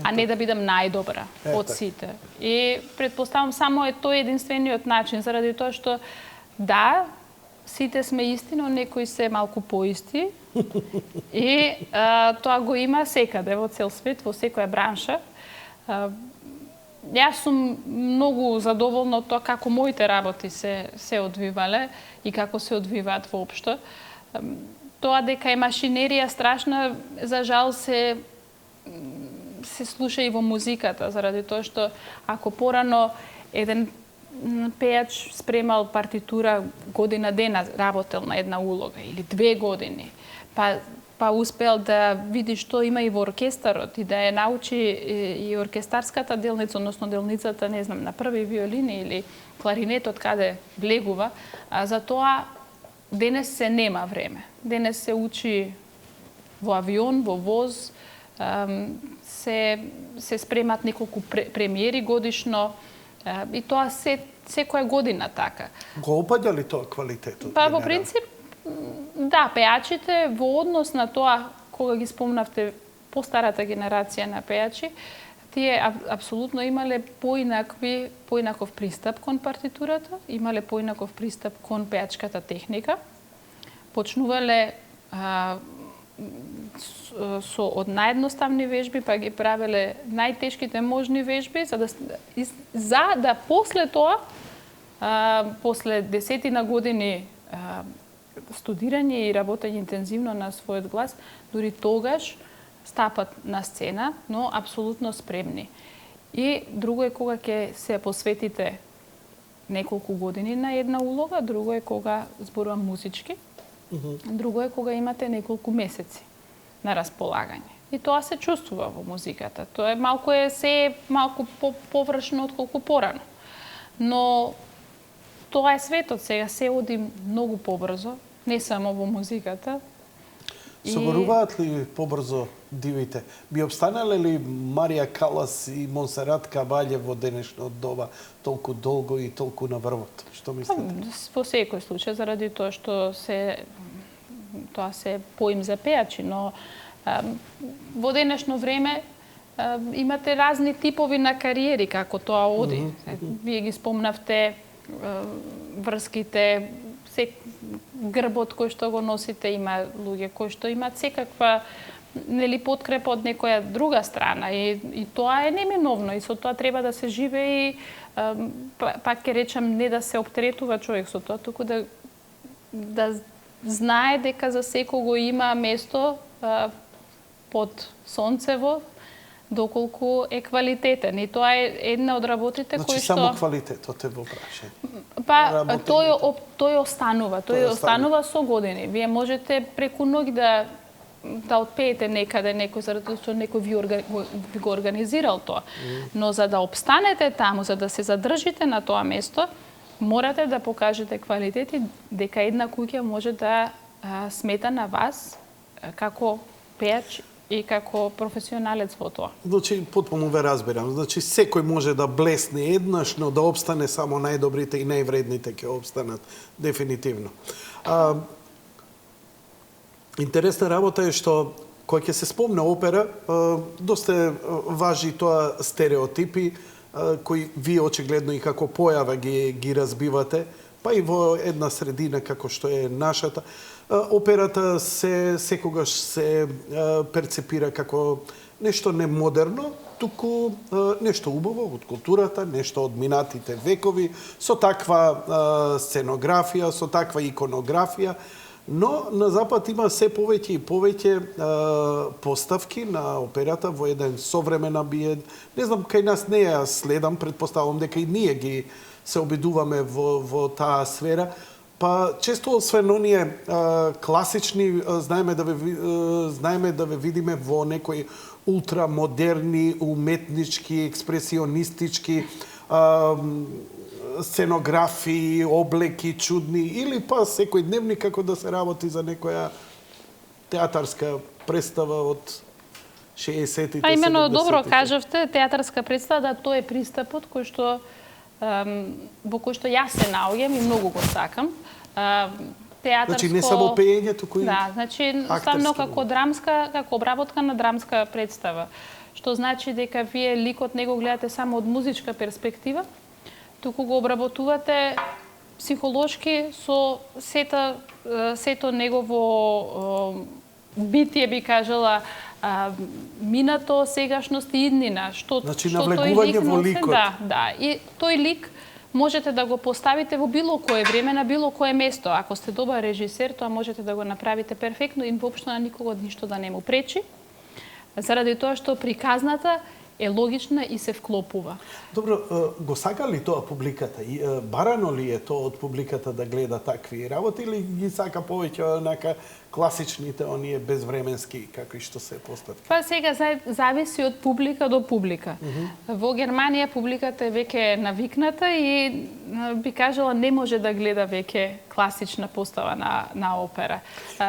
а не да бидам најдобра од сите. И предпоставам само е тој единствениот начин, заради тоа што да, сите сме исти, но некои се малку поисти. И тоа го има секаде во цел свет, во секоја бранша. Јас сум многу задоволна од тоа како моите работи се одвивале и како се одвиваат воопшто. Тоа дека е машинерија страшна, за жал се слуша и во музиката, заради тоа што ако порано еден пејач спремал партитура година дена, работел на една улога или 2 години, па успел да види што има и во оркестарот и да ја научи и оркестарската делница, односно делницата, не знам, на први виолини или кларинетот каде влегува, за тоа денес се нема време. Денес се учи во авион, во воз, се спремат неколку премиери годишно и тоа секоја година така. Го опаѓа ли тоа квалитетот? Па во принцип, да, пејачите во однос на тоа, кога ги спомнавте постарата генерација на пејачи, тие апсолутно имале поинаков пристап кон партитурата, имале поинаков пристап кон пејачката техника, почнувале со од наједноставни вежби, па ги правеле најтешките можни вежби, за да после тоа, после десетина години студирање и работење интензивно на својот глас, дури тогаш стапат на сцена, но апсолутно спремни. И друго е кога ќе се посветите неколку години на една улога, друго е кога зборувам музички, друго е кога имате неколку месеци на располагање. И тоа се чувствува во музиката. Тоа е малку површно отколку порано. Но тоа е светот сега, се оди многу побрзо, не само во музиката. Соборуваат ли побрзо дивите? Би обстанале ли Марија Калас и Монсерат Кабаље во денешно доба толку долго и толку на врвот? Што мислите? Во секој случај, заради тоа што тоа се поим за пејачи, но во денешно време имате разни типови на кариери како тоа оди. Вие ги спомнавте врските, грбот кој што го носите, има луѓе кои што имаат секаква подкрепа од некоја друга страна и тоа е неминовно и со тоа треба да се живее и пак ќе речам не да се оптеретува човек со тоа, туку да знае дека за секого има место под сонцево, доколку е квалитетен. И тоа е една од работите кои што... само квалитетот е во прашање. Па, тој останува со години. Вие можете преку ноќ да отпеете некаде некој, заради што некој ви го организирал тоа. Но за да обстанете таму, за да се задржите на тоа место, морате да покажете квалитети дека една куќа може да смета на вас како пејач и како професионалец во тоа. Значи, потпуно ве разбирам. Значи, секој може да блесне еднаш, но да обстане само најдобрите и највредните ќе обстанат дефинитивно. Интересна работа е што кога ќе се спомне опера, доста важи тоа стереотипи кои вие очигледно и како појава ги разбивате, па и во една средина како што е нашата. Операта секогаш се перцепира како нешто немодерно, туку нешто убаво од културата, нешто од минатите векови, со таква сценографија, со таква иконографија, но на Запад има се повеќе и повеќе поставки на операта во еден современ амбиент. Не знам, кај нас не ја следам, предпоставам дека и ние ги се обидуваме во таа сфера. Па често освен оние класични знаеме да ве видиме во некои ултрамодерни, уметнички, експресионистички сценографии, облеки чудни или па секојдневни како да се работи за некоја театарска представа од 60-тите. А именно добро кажавте, театарска представа, да тоа е пристапот кој што во кој што јас се наоѓам и многу го сакам. Театарско... Значи не само пеење, туку и да, значи ставно како драмска, како обработка на драмска представа. Што значи дека вие ликот не го гледате само од музичка перспектива, туку го обработувате психолошки со сето негово битие, би кажала, минато, сегашност и иднина. Значи навлегување во ликот. Да. И тој лик можете да го поставите во било кое време, на било кое место. Ако сте добар режисер, тоа можете да го направите перфектно и воопшто на никого ништо да не му пречи. Заради тоа што приказната е логична и се вклопува. Добро, го сака ли тоа публиката? Барано ли е тоа од публиката да гледа такви работи или ги сака повеќе онака класичните, оние безвременски, како и што се поставки? Па сега зависи од публика до публика. Во Германија публиката е веќе навикната и би кажала не може да гледа веќе класична постава на опера.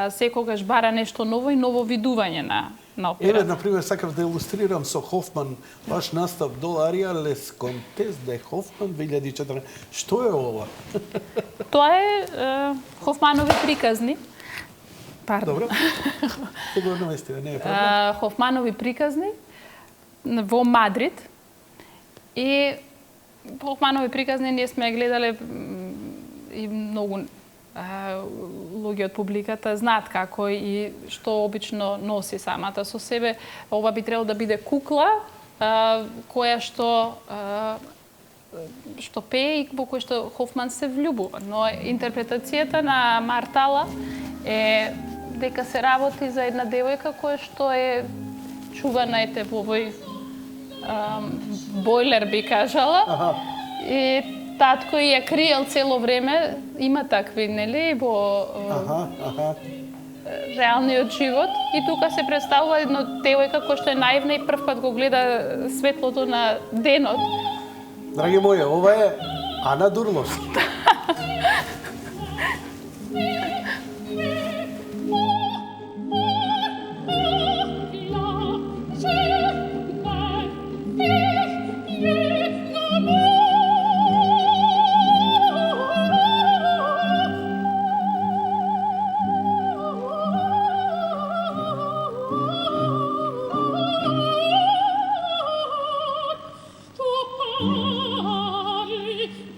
Секогаш бара нешто ново и ново видување на опера. Еве, например, сакав да илустрирам со Хофман, ваш настав Доларија Лес Контес де Хофман 2014. Што е ова? Тоа е Хофманови приказни. Пардон. Добро. Сигурно вестина, не е проблем. Хофманови приказни во Мадрид. И Хофманови приказни ние сме гледале и многу луѓе од публиката знаат како и што обично носи самата со себе. Ова би требало да биде кукла која што пее и во кој што Хофман се влюбува. Но интерпретацијата на Мартала е дека се работи за една девојка која што е чувана ете во овој бойлер, би кажала. И татко ја криел цело време, има такви, нели, во реалниот живот. И тука се представува една девојка која што е наивна и прв пат го гледа светлото на денот. Драги моја, ова е Ана Дурловски.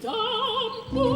Dam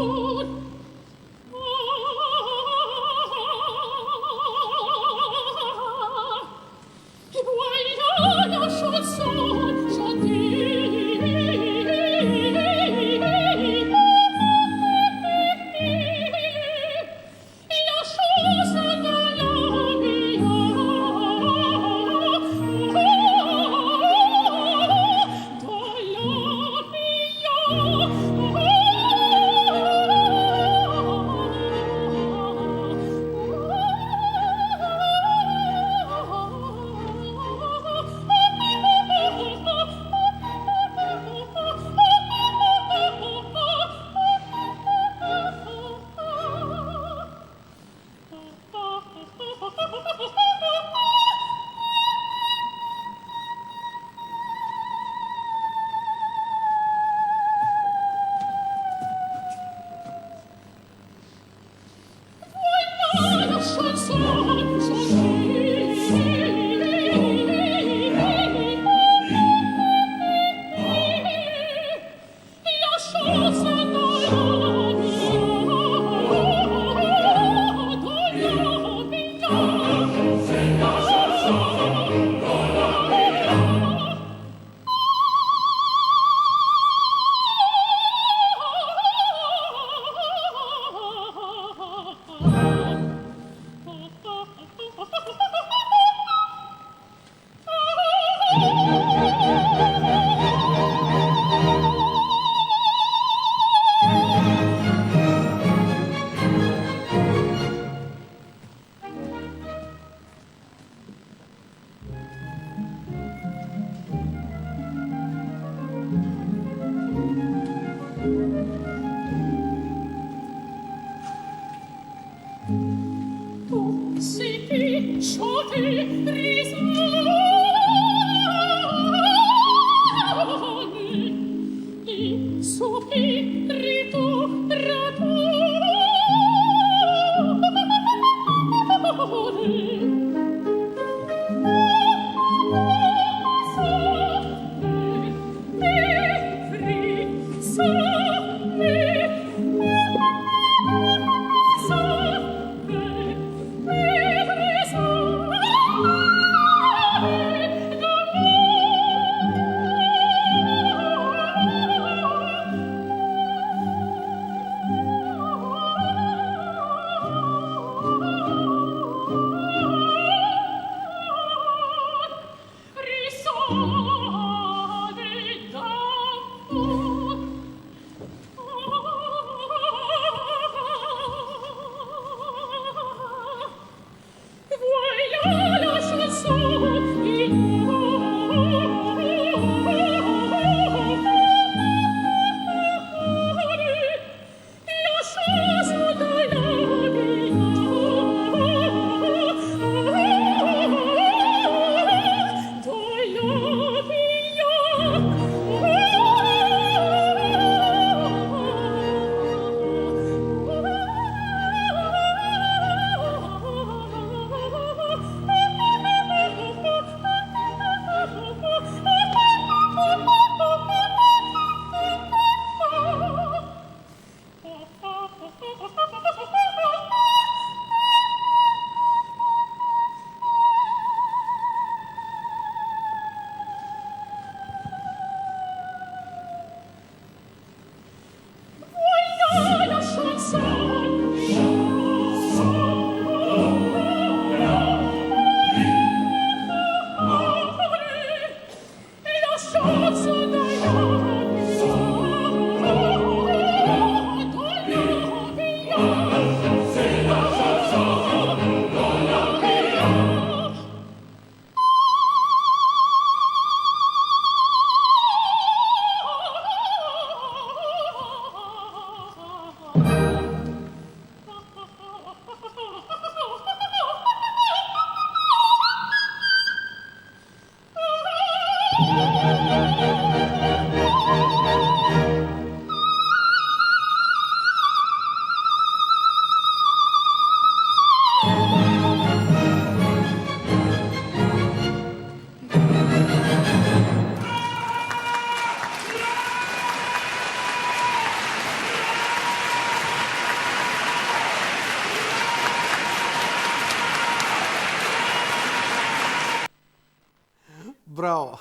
Браво,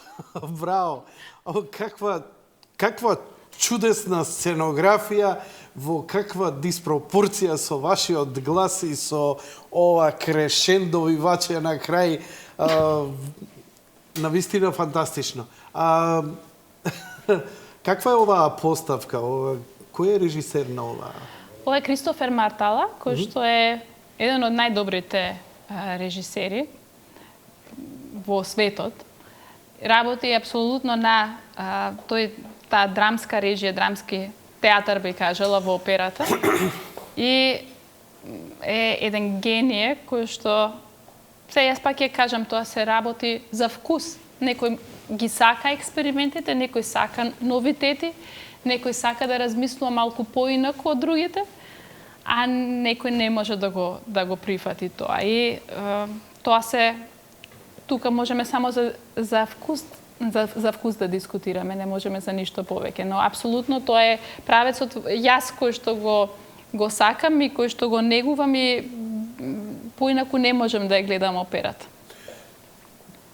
браво. Каква чудесна сценографија, во каква диспропорција со вашиот глас и со ова крешендо виваче на крај. Навистина фантастично. Каква е оваа поставка? Кој е режисер на оваа? Ова е Кристофер Мартала, кој што е еден од најдобрите режисери во светот. Работи апсолутно на таа драмска режија, драмски театар би кажала во операта. И е еден гение кој што јас пак ќе кажам, тоа се работи за вкус. Некој ги сака експериментите, некој сака новитети, некој сака да размислува малку поинаку од другите, а некој не може да го прифати тоа. И тоа се тука можеме само за вкус да дискутираме, не можеме за ништо повеќе, но апсолутно тоа е правецот јас кој што го сакам и кој што го негувам и поинаку не можем да ја гледам операта.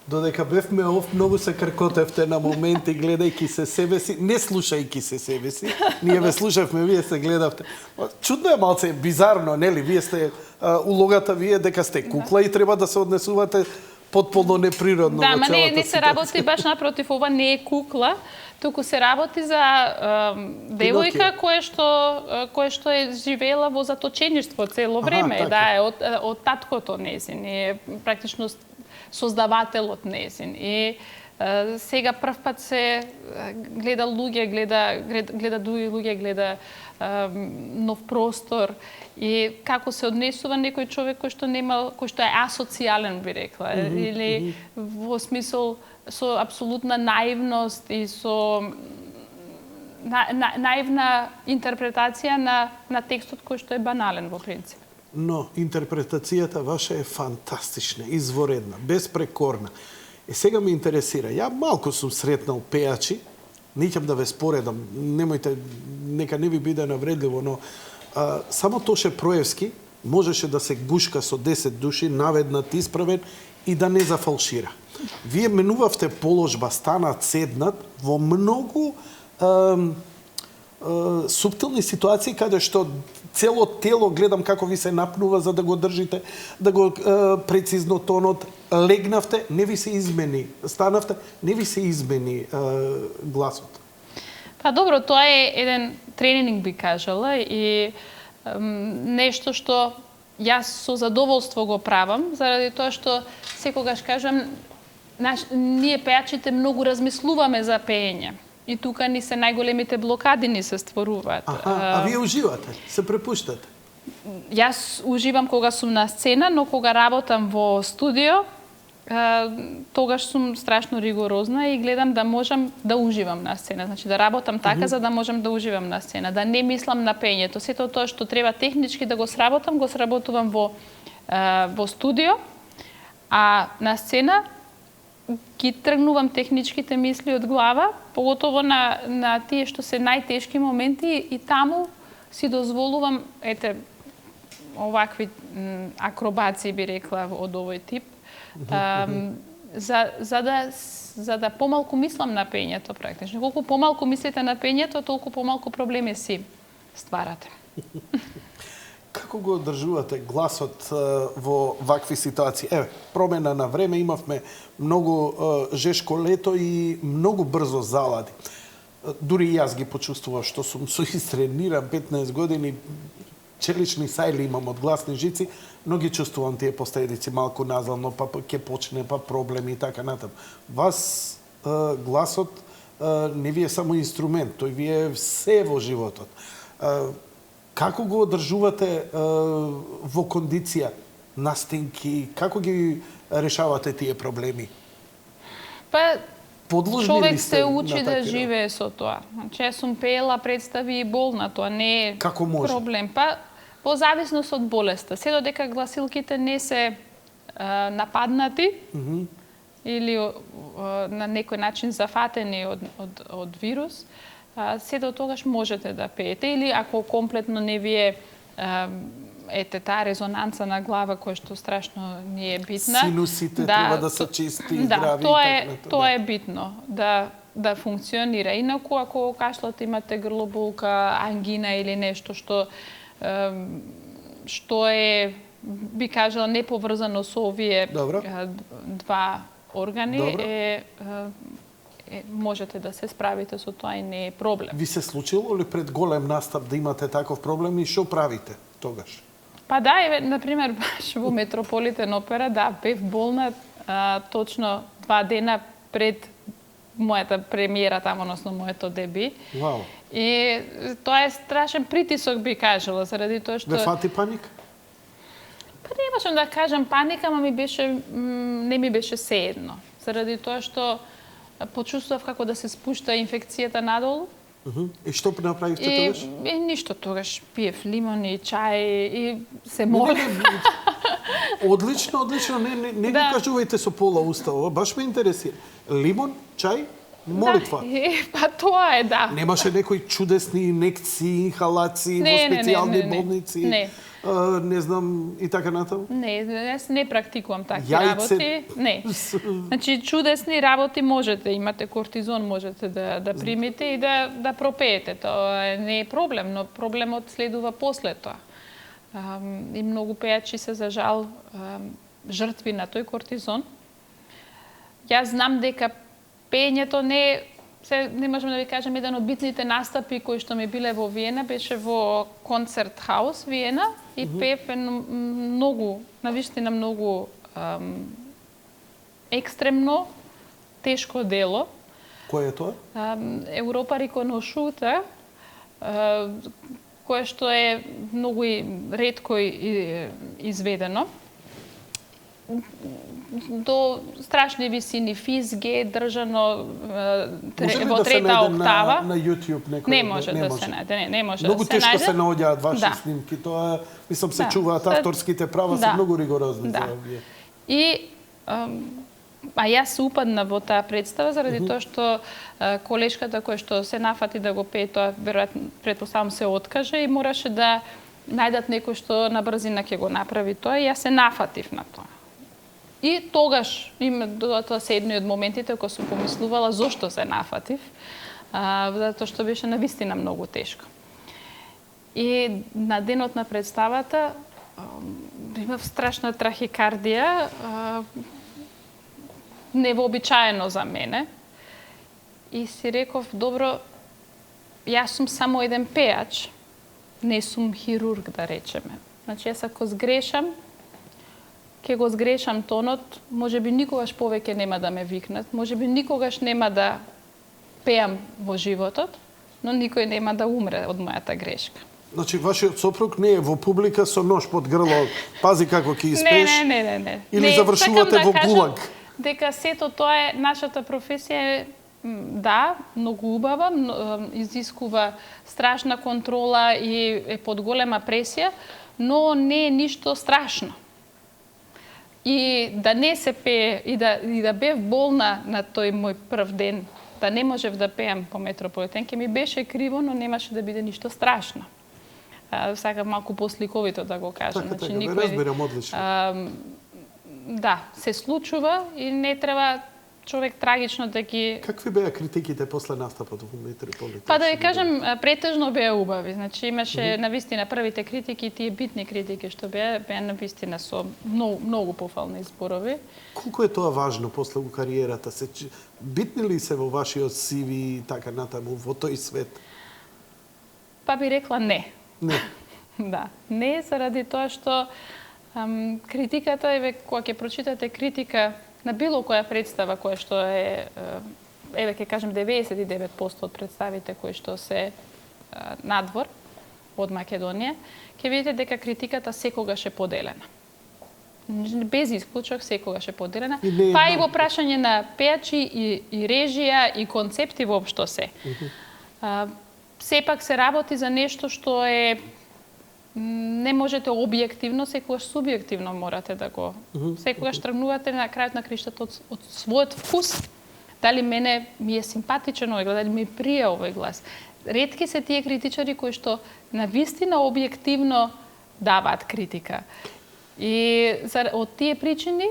Додека бевме ов, многу се кркотевте на моменти гледајќи се себе си, не слушајќи се себе си. Ние ве слушавме, вие се гледавте. Чудно е, малце бизарно, нели? Вие сте улогата вие дека сте кукла и треба да се однесувате потполно неприродно во целата ситуација. Не се работи баш напротив, ова не е кукла, туку се работи за девојка која што е живеела во заточеништво цело време, од таткото незин, е практично создавателот незин. И Сега прв пат се гледа луѓе, гледа други луѓе, гледа нов простор и како се однесува некој човек кој што е асоцијален, би рекла, или во смисол со апсолутна наивност и со наивна интерпретација на текстот кој што е банален во принцип. Но интерпретацијата ваша е фантастична, изворедна, безпрекорна. И сега ме интересира, ја малку сум сретнал пејачи, неќам да ве споредам, немојте, нека не ви биде навредливо, но само Тоше Проевски можеше да се гушка со 10 души, наведнат, исправен и да не зафалшира. Вие менувавте положба, станат, седнат во многу суптилни ситуации каде што цело тело гледам како ви се напнува за да го држите, да го прецизно тонот, легнавте, не ви се измени, станавте, не ви се измени гласот. Па добро, тоа е еден тренинг би кажала и нешто што јас со задоволство го правам, заради тоа што секогаш кажам, ние пејачите многу размислуваме за пеење. И тука ни се најголемите блокади ни се стваруваат. А вие уживате, се препуштате? Јас уживам кога сум на сцена, но кога работам во студио, тогаш сум страшно ригорозна и гледам да можам да уживам на сцена. Значи да работам така за да можам да уживам на сцена, да не мислам на пењето. Сето тоа што треба технички да го сработувам во студио, а на сцена ги тргнувам техничките мисли од глава, поготово на тие што се најтешки моменти и таму си дозволувам овакви акробации би рекла од овој тип. За да помалку мислам на пењето практично. Колку помалку мислите на пењето, толку помалку проблеми си стварате. Како го одржувате гласот во вакви ситуации? Промена на време, имавме многу жешко лето и многу брзо залади. Дури и јас ги почувствував што сум со истрениран 15 години, челични сајли имам од гласни жици, но ги чувствувам тие последици малку назално, па ќе почне, па проблеми и така натаму. Вас гласот не ви е само инструмент, тој ви е се во животот. Како го одржувате во кондиција, настинки, како ги решавате тие проблеми? Па, подложни човек ли сте се учи на да такива? живее со тоа. Значи, јас сум пеела представи и болна, тоа не е Како може? проблем. Па, во зависност од болеста. Се додека гласилките не се нападнати или на некој начин зафатени од вирус, се до тогаш можете да пеете. Или ако комплетно не ви е таа резонанца на глава која што страшно ни е битна. Синусите треба да се чисти и здрави. Тоа е битно, да функционира. Инаку, ако кашлат имате грлоболка, ангина или нешто што е, би кажала, неповрзано со овие два органи, можете да се справите со тоа и не е проблем. Ви се случило ли пред голем настап да имате таков проблем и што правите тогаш? Па да, например, баш во Метрополитен опера, да, бев болна точно 2 дена пред мојата премиера таму, односно моето деби. Вау. И тоа е страшен притисок, би кажала, заради тоа што... Ве фати паника? Па не можам да кажам паника, ама не ми беше сеедно. Заради тоа што почувствував како да се спушта инфекцијата надолу. И што направивте тогаш? И ништо тогаш. Пиев лимон и чај и се молев. Одлично. Не го кажувајте со пола уста, баш ме интересира. Лимон, чај, молитва. Па тоа е, да. Немаше некои чудесни инекции, инхалации во специјални болници? Не знам, и така натаму? Не, јас не практикувам такви работи. Не. Значи, чудесни работи можете, имате кортизон, можете да примите и да пропеете. Тоа не е проблем, но проблемот следува после тоа. И многу пејачи се, за жал, жртви на тој кортизон. Јас знам дека пеењето не можам да ви кажам, еден од битните настапи кои што ми биле во Виена беше во концерт хаус Виена и пеев многу, навистина многу екстремно, тешко дело. Кој е тоа? Европа риконошута, кое што е многу ретко изведено. До страшни висини, физге, држано во трета октава. На YouTube некој? Не може да се најде, не може многу да се најде. тешко се наоѓаат ваши Да. снимки, тоа мислам се Да. чуваат авторските права се Да. многу ригорозни Да. за овие. И јас се упадна во таа представа заради тоа што колешката која што се нафати да го пее тоа, веројатно претпоставам се откаже и мораше да најдат некој што на брзина ќе го направи тоа и јас се нафатив на тоа. И тогаш, тоа се едно од моментите кога сум помислувала зошто се нафатив, затоа што беше навистина многу тешко. И на денот на представата имав страшна трахикардија, невообичаено за мене. И си реков, добро, јас сум само еден пејач, не сум хирург, да речеме. Значи, јас ако сгрешам, ќе го сгрешам тонот, можеби никогаш повеќе нема да ме викнат, можеби никогаш нема да пеам во животот, но никој нема да умре од мојата грешка. Значи, вашиот сопруг не е во публика со нож под грло, пази како ќе испееш? Не. Или не, завршувате сакам во кажам гулаг? Дека сето тоа е нашата професија, да, многу убава, изискува страшна контрола и е под голема пресија, но не е ништо страшно. И да не се пее, и да бев болна на тој мој прв ден, да не можев да пеам по Метрополитен, ке ми беше криво, но немаше да биде ништо страшно. Сакам малку посликовито да го кажам. Така, ве разбирам одлично. Да, се случува и не треба човек трагично да ги... Какви беа критиките после настапот во Метрополитен? Па да ви кажам, претежно беа убави. Значи имаше навистина првите критики, тие битни критики што беа навистина со многу пофални зборови. Колку е тоа важно после у кариерата? Битни ли се во вашиот CV и така натаму во тој свет? Па би рекла не. Не. Да, не заради тоа што критиката е кога ќе прочитате критика на било која представа која што е, еве ќе кажем 99% од представите кои што се надвор од Македонија, ќе видите дека критиката секогаш е поделена. Без исклучок секогаш е поделена. Па и во прашање на пејачи и режија и концепти воопшто се. Сепак се работи за нешто што е не можете објективно, секогаш субјективно морате да го... Секогаш тргнувате на крајот на криштата од својот вкус. Дали мене ми е симпатичен овој глас, дали ми прија овој глас. Ретки се тие критичари кои што навистина објективно даваат критика. И од тие причини,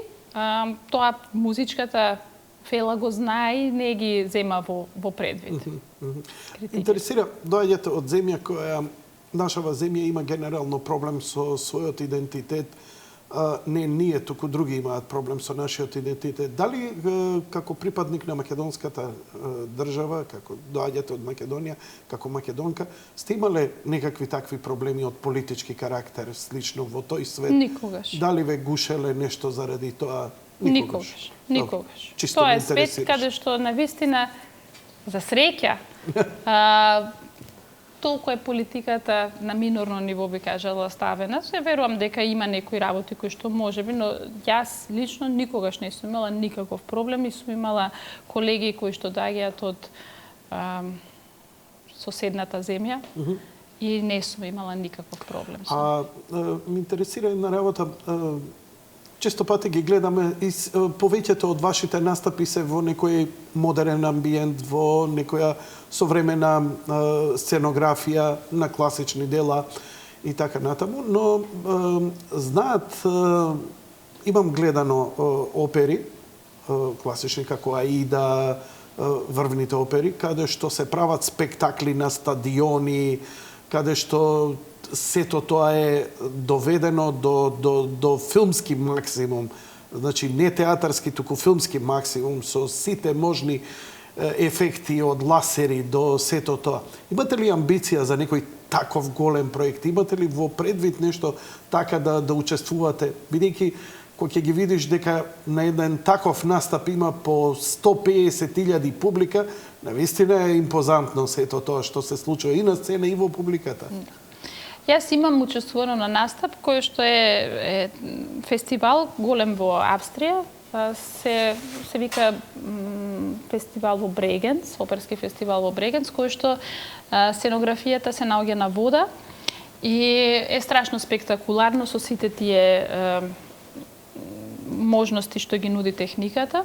тоа музичката фела го знае и не ги зема во предвид. Интересира, доаѓате од земја која нашава земја има генерално проблем со својот идентитет. Не ние, туку други имаат проблем со нашиот идентитет. Дали како припадник на македонската држава, како доаѓате од Македонија, како македонка, сте имале некакви такви проблеми од политички карактер, слично во тој свет? Никогаш. Дали ве гушеле нешто заради тоа? Никогаш. Тоа е свет каде што навистина за среќа толку е политиката на минорно ниво, би кажала, ставена. Се верувам дека има некои работи кои што можеби, но јас лично никогаш не сум имала никаков проблем и сум имала колеги кои што доаѓаат од соседната земја и не сум имала никаков проблем. Ме интересира една работа. Често пати ги гледаме и повеќето од вашите настапи се во некој модерен амбиент, во некоја современа сценографија на класични дела и така натаму, но знаат, имам гледано опери, класични како Аида, врвните опери, каде што се прават спектакли на стадиони, каде што сето тоа е доведено до филмски максимум. Значи, не театарски, туку филмски максимум, со сите можни ефекти од ласери до сето тоа. Имате ли амбиција за некој таков голем проект? Имате ли во предвид нешто така да учествувате? Бидејќи кој ќе ги видиш дека на еден таков настап има по 150.000 публика, навистина е импозантно сето тоа што се случува и на сцена и во публиката. Јас имам учествувано на настап кој што е фестивал голем во Австрија, се вика фестивал во Брегенц, оперски фестивал во Брегенц, кој што сценографијата се наоѓа на вода и е страшно спектакуларно со сите тие можности што ги нуди техниката.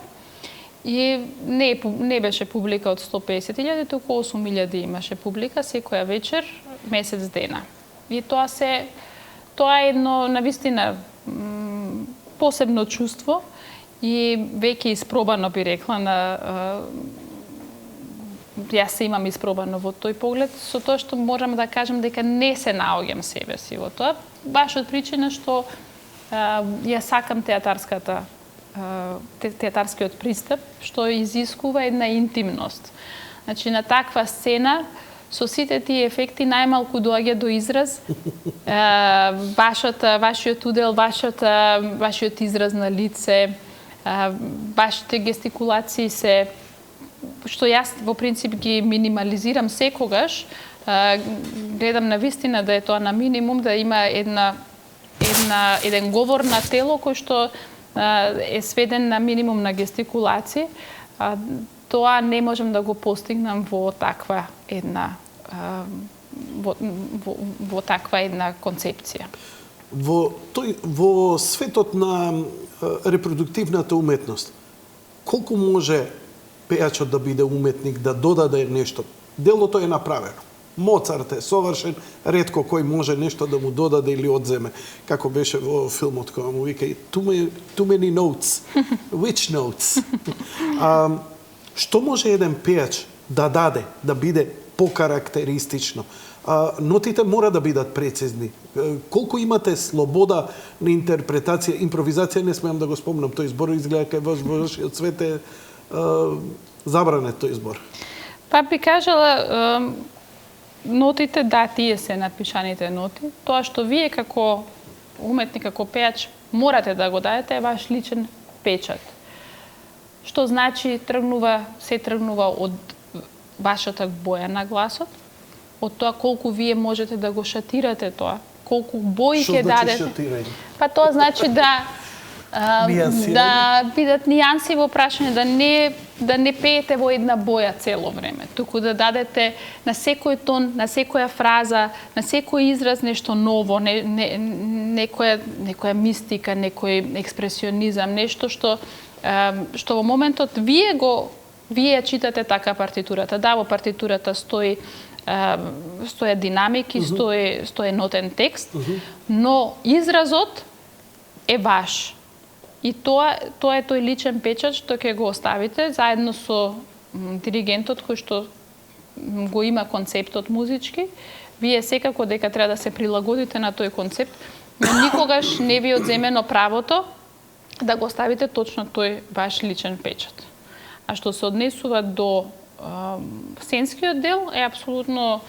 И не беше публика од 150.000, туку 8.000 имаше публика секоја вечер, месец дена. И тоа е едно навистина посебно чувство и веќе испробано би рекла јас се имам испробано во тој поглед, со тоа што можам да кажам дека не се наоѓам себе си во тоа, баш од причина што ја сакам театарскиот пристап, што изискува една интимност. Значи, на таква сцена, со сите тие ефекти најмалку доаѓа до израз вашиот удел, вашиот израз на лице, вашите гестикулации се, што јас во принцип ги минимализирам секогаш, гледам на вистина да е тоа на минимум, да има еден говор на тело кој што е сведен на минимум на гестикулации. Тоа не можам да го постигнам во таква една концепција. Во светот на репродуктивната уметност, колку може пејачот да биде уметник, да додаде нешто? Делото е направено. Моцарт е совршен, ретко кој може нешто да му додаде или одземе. Како беше во филмот кога му вика too many notes. Which notes? Што може еден пејач да даде, да биде покарактеристично? Нотите мора да бидат прецизни. Колку имате слобода на интерпретација, импровизација, не смеам да го спомнам, тој збор изгледа кај во вашиот свет е забранет тој збор. Па би кажала, нотите, да, тие се напишаните ноти. Тоа што вие како уметник, како пејач, морате да го дадете е ваш личен печат. Што значи се тргнува од вашата боја на гласот, од тоа колку вие можете да го шатирате тоа, колку бои ќе дадете. Што значи шатирање? Па тоа значи да бидат нијанси во прашање, да не пеете во една боја цело време, туку да дадете на секој тон, на секоја фраза, на секој израз нешто ново, некоја мистика, некој експресионизам, нешто што во моментот вие ја читате така партитурата. Да, во партитурата стои динамики, стои нотен текст, но изразот е ваш. И тоа е тој личен печат што ќе го оставите заедно со диригентот кој што го има концептот музички. Вие секако дека треба да се прилагодите на тој концепт, но никогаш не ви одземено правото да го оставите точно тој ваш личен печат. А што се однесува до сценскиот дел е апсолутно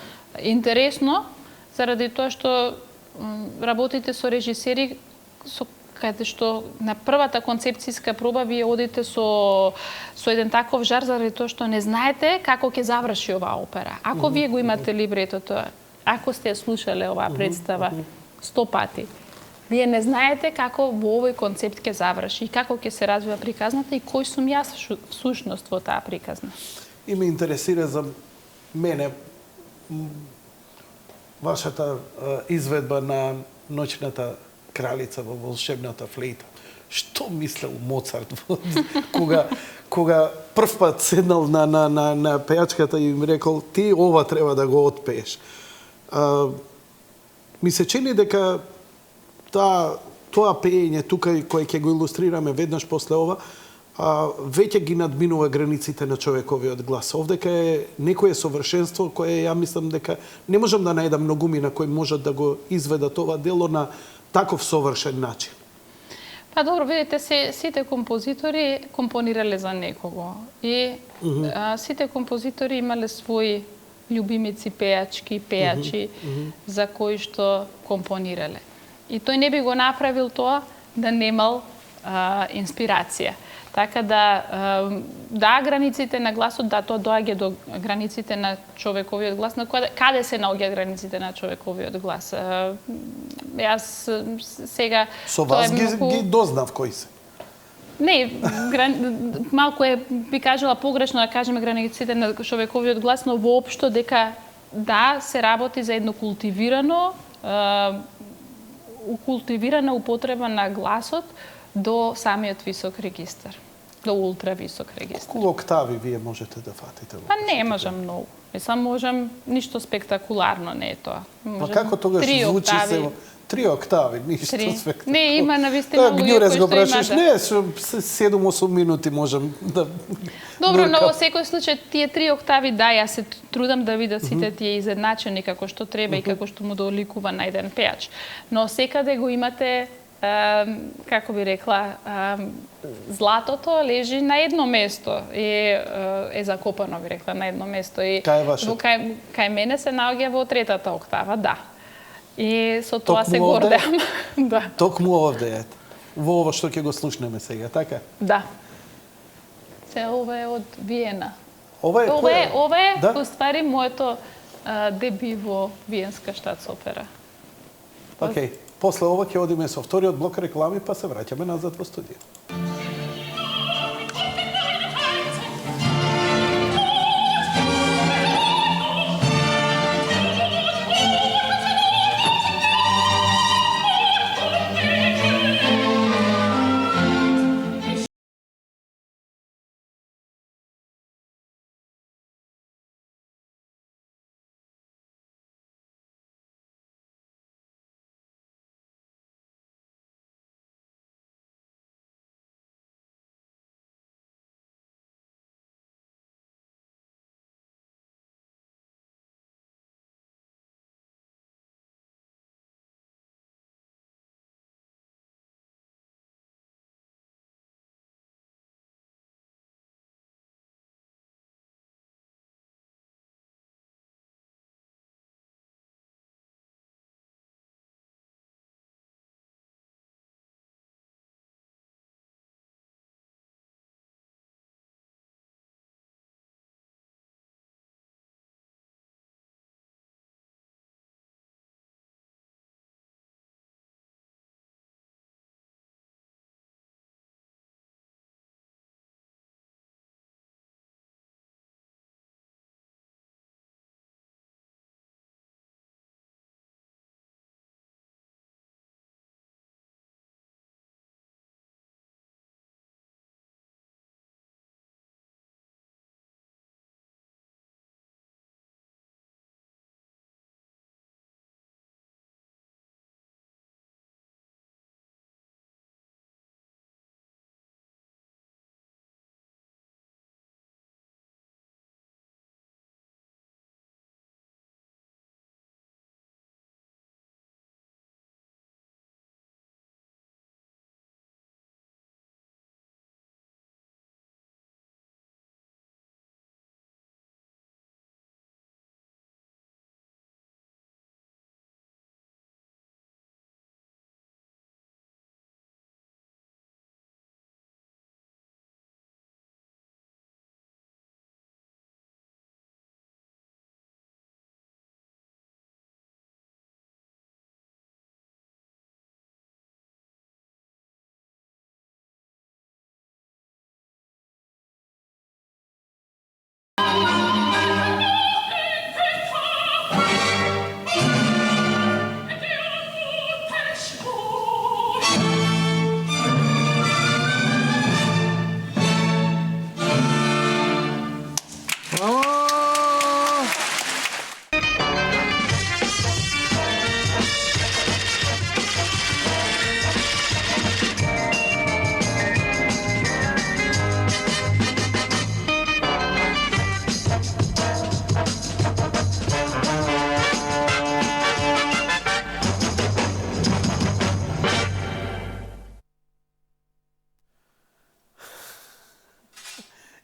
интересно, заради тоа што работите со режисери каде што на првата концепцијска проба вие одите со еден таков жар заради тоа што не знаете како ќе заврши оваа опера. Ако вие го имате либретото, ако сте слушале оваа представа 100 пати, вие не знаете како во овој концепт ќе заврши и како ќе се развива приказната и кој сум јас всушност во таа приказна. И ме интересира за мене вашата изведба на Ноќната кралица во волшебната флейта. Што мислел Моцарт кога прв пат седнал на пејачката и им рекол ти ова треба да го отпееш. Ми се чини дека тоа пеење тука кој ќе го илустрираме веднаш после ова, веќе ги надминува границите на човековиот глас. Овдека е некое совршенство кое ја мислам дека не можам да најдам многумина кои можат да го изведат ова дело на таков совршен начин. Па добро, видите, сите композитори компонирале за некого. И сите композитори имале своји љубимици пејачки, пејачи за кои што компонирале. И тој не би го направил тоа да немал инспирација. Така да, границите на гласот, да, тоа доаѓа до границите на човековиот глас, но каде се наоѓаат границите на човековиот глас? Јас сега... Со вас ги дознав кои се. Не, малку би кажала погрешно да кажеме границите на човековиот глас, но воопшто дека да, се работи за едно култивирана употреба на гласот до самиот висок регистар, до ултрависок регистар. Колку октави вие можете да фатите? Па не можам многу. Мислам, можам ништо спектакуларно, не е тоа. Па како тогаш звучи се 3 октави, ништо спектакуларно. Не, има навистина луѓе кои што имат. Не, 7-8 минути можам да... Добро, но во секој случај тие 3 октави, да, јас се трудам да видам сите тие изедначени како што треба и како што му доликува на еден пејач. Но секаде го имате, како би рекла, златото лежи на едно место и е закопано, би рекла, на едно место. Кај е вашето? Кај мене се наоѓа во 3-та октава, да. И со тоа се гордеам. Да. Токму овде, ете. Во ова што ќе го слушнеме сега, така? Да. Ова е од Виена. Ова е да? Уствари моето деби во Виенска штатсопера. Океј, после ова ќе одиме со вториот блок реклами, па се враќаме назад во студио.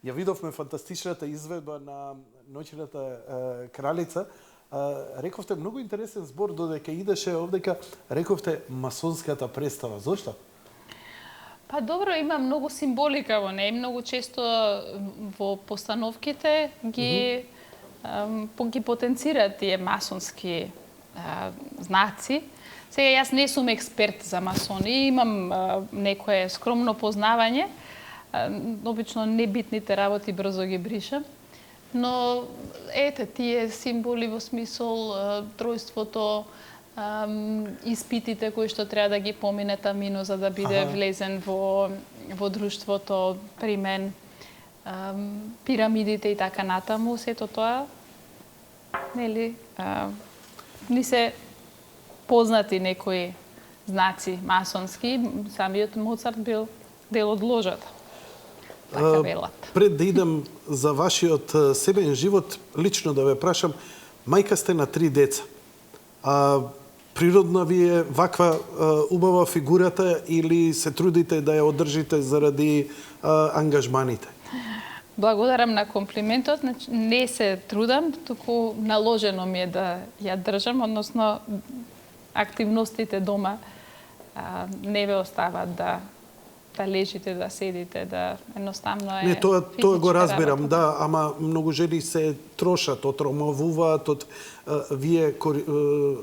Ја видовме фантастичната изведба на Ноќната кралица. Рековте многу интересен збор додека идеше овдека, рековте масонската представа. Зошто? Па добро, има многу символика во неј, многу често во постановките ги ги потенцираат тие масонски знаци. Сега јас не сум експерт за масони, имам некое скромно познавање. Обично небитните работи брзо ги бришам. Но ете тие символи во смисол тројството, испитите кои што треба да ги помине тамино за да биде влезен во друштвото при мен, пирамидите и така натаму, сето тоа нели ни се познати некои знаци масонски. Самиот Моцарт бил дел од ложата. Така велат. Пред да идам за вашиот себен живот, лично да ве прашам, мајка сте на 3 деца. Природна ви е ваква убава фигурата или се трудите да ја одржите заради ангажманите? Благодарам на комплиментот. Значи, не се трудам, туку наложено ми е да ја држам, односно активностите дома не ве остават да лежите, да седите, да едноставно е. Не, тоа го разбирам, работа. да, ама многу жени се трошат, отромавуваат, вие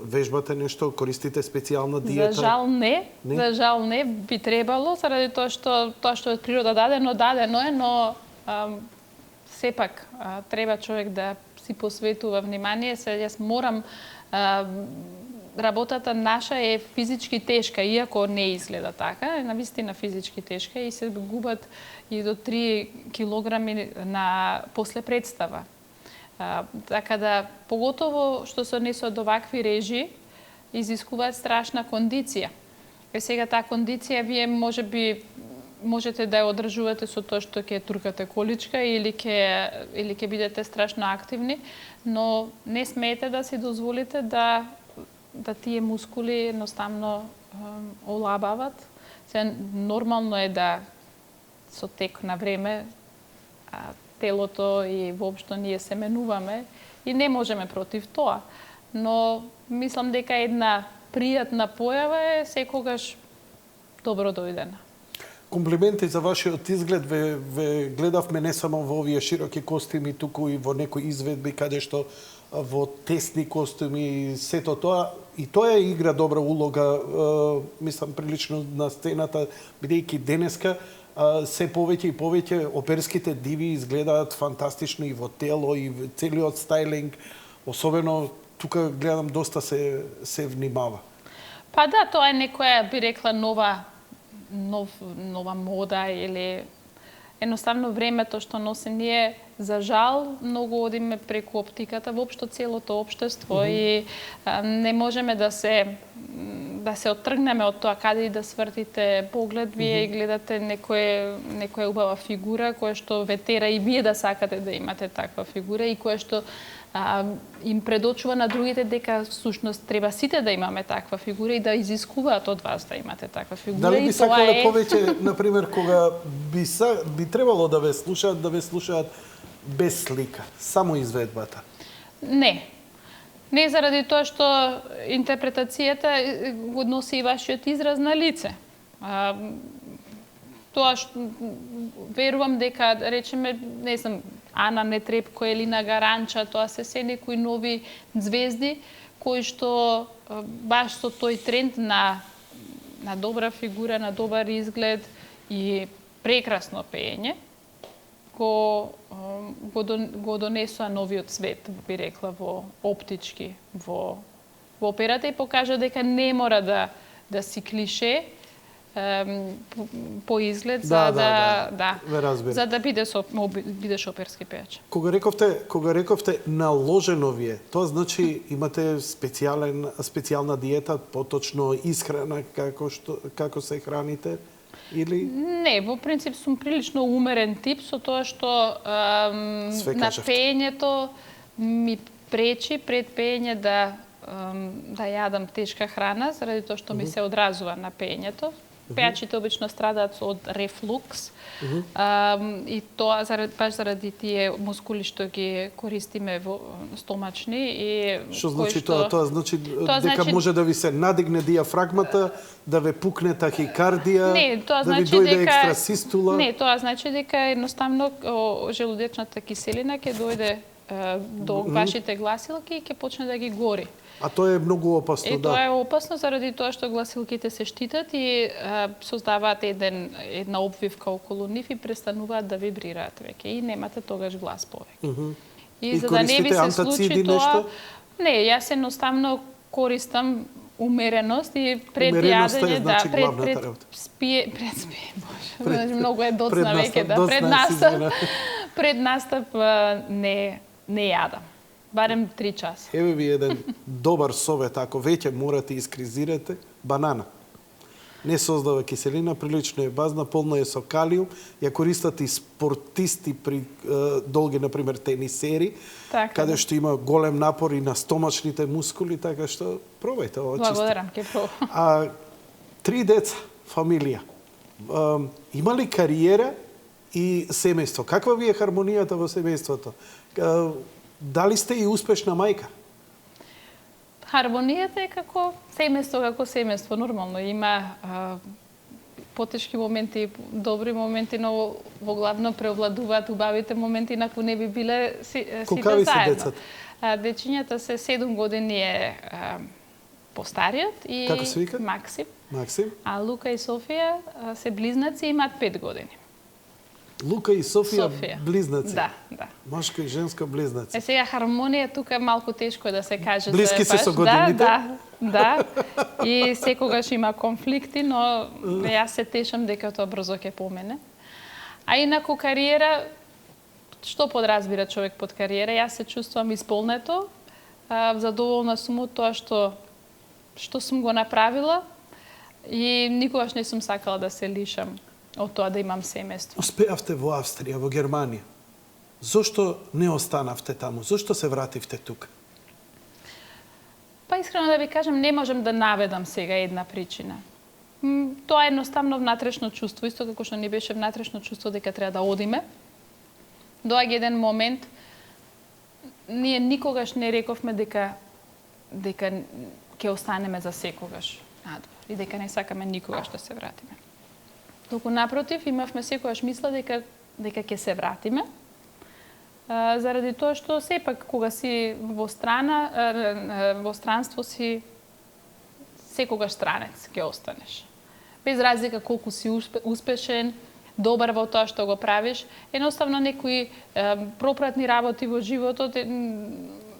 вежбате нешто, користите специјална диета? За жал не. За жал не би требало, заради тоа што е од природа дадено е, но сепак треба човек да си посветува внимание. Јас морам работата наша е физички тешка, иако не изгледа така, е навистина физички тешка и се губат и до 3 килограми после представа. Така да, поготово што се однесува до вакви режи, изискуваат страшна кондиција. Сега таа кондиција вие можете да ја одржувате со тоа што ќе туркате количка или ќе бидете страшно активни, но не смеете да си дозволите да тие мускули едноставно олабават. Се нормално е да со тек на време телото и воопшто ние се менуваме и не можеме против тоа. Но мислам дека една пријатна појава е секогаш добро дојдена. Комплименти за вашиот изглед ве гледавме не само во овие широки костюми, туку и во некои изведби каде што во тесни костюми, сето тоа, и тоа игра добра улога, мислам, прилично на сцената, бидејќи денеска се повеќе и повеќе оперските диви изгледаат фантастично и во тело, и целиот стајлинг, особено тука гледам доста се внимава. Па да, тоа е некоја, би рекла, нова мода или едноставно времето што носи ние, за жал, многу одиме преку оптиката, воопшто целото општество и не можеме да се оттргнеме од тоа каде и да свртите поглед, вие гледате некоја убава фигура која што ве тера и вие да сакате да имате таква фигура и која што им предочува на другите дека всушност треба сите да имаме таква фигура и да изискуваат од вас да имате таква фигура. Дали би сакале повеќе, например, кога би требало да ве слушаат без слика, само изведбата? Не. Не заради тоа што интерпретацијата го носи и вашиот израз на лице. Тоа што верувам дека, речеме, не знам, Ана Нетребко, Елина Гаранча, тоа се некои нови звезди кои што баш со тој тренд на добра фигура, на добар изглед и прекрасно пеење го донесува новиот свет, би рекла, во оптички, во операта и покажа дека не мора да си клише по изглед за да бидеш оперски пејач. Кога рековте наложено ви е, тоа значи имате специјална диета, поточно исхрана како се храните? Или? Не, во принцип сум прилично умерен тип со тоа што на пеењето ми пречи пред пеење да јадам тешка храна, заради тоа што ми се одразува на пеењето. Пејачите обично страдаат од рефлукс. И тоа баш заради тие мускули што ги користиме во стомачни и Што значи тоа? Тоа значи дека може да ви се надигне диафрагмата, да ве пукне тахикардија, да ви дојде екстра систула? Не, тоа значи дека едноставно желудечната киселина ќе дојде до вашите гласилки и ќе почне да ги гори. А тоа е многу опасно, да. Тоа е опасно заради тоа што гласилките се штитат и создаваат една обвивка околу нив и престануваат да вибрираат веќе и немате тогаш глас повеќе. И за да не ви се случи тоа, не, јас едноставно користам умереност и пред јадење, значи пред спие, боже, многу е доцна веќе, да, пред настап не јадам. Барем 3 часа. Еве ви еден добар совет, ако веќе морате искризирате, банана. Не создава киселина, прилично е базна, полно е со калиум, ја користат и спортисти при долги, например, тенисери, каде што има голем напор и на стомачните мускули, така што пробајте ова чисто. Благодарам, ќе пробам. 3 деца, фамилија. Има ли кариера и семејство? Каква ви е хармонијата во семејството? Дали сте и успешна мајка? Хармонијата е како семејство, нормално. Има потешки моменти, добри моменти, но во главно преовладуваат убавите моменти, инаку не би биле сите Колкави се заедно. децата? Дечињата се 7 години е постариот и Како се вика? Максим. А Лука и Софија се близнаци и имаат 5 години. Лука и Софија близнаци. Да. Машко и женско близнаци. Сега хармонија тука малку тешко е да се каже. Блиски се со годините? Да. И секогаш има конфликти, но јас се тешам дека тоа брзо ќе помене. А инаку кариера, што подразбира човек под кариера? Јас се чувствувам исполнето, задоволна сум од тоа што сум го направила и никогаш не сум сакала да се лишам од тоа да имам семејство. Успеавте во Австрија, во Германија. Зошто не останавте таму? Зошто се вративте тука? Па искрено да ви кажам, не можам да наведам сега една причина. Тоа е едноставно внатрешно чувство, исто како што ни беше внатрешно чувство дека треба да одиме. Доаѓа еден момент, ние никогаш не рековме дека ќе останеме за секогаш надвор и дека не сакаме никогаш да се вратиме. Туку напротив, имавме секогаш мисла дека ќе се вратиме, заради тоа што сепак кога си во странство си секогаш странец ќе останеш. Без разлика колку си успешен, добар во тоа што го правиш, едноставно некои пропратни работи во животот,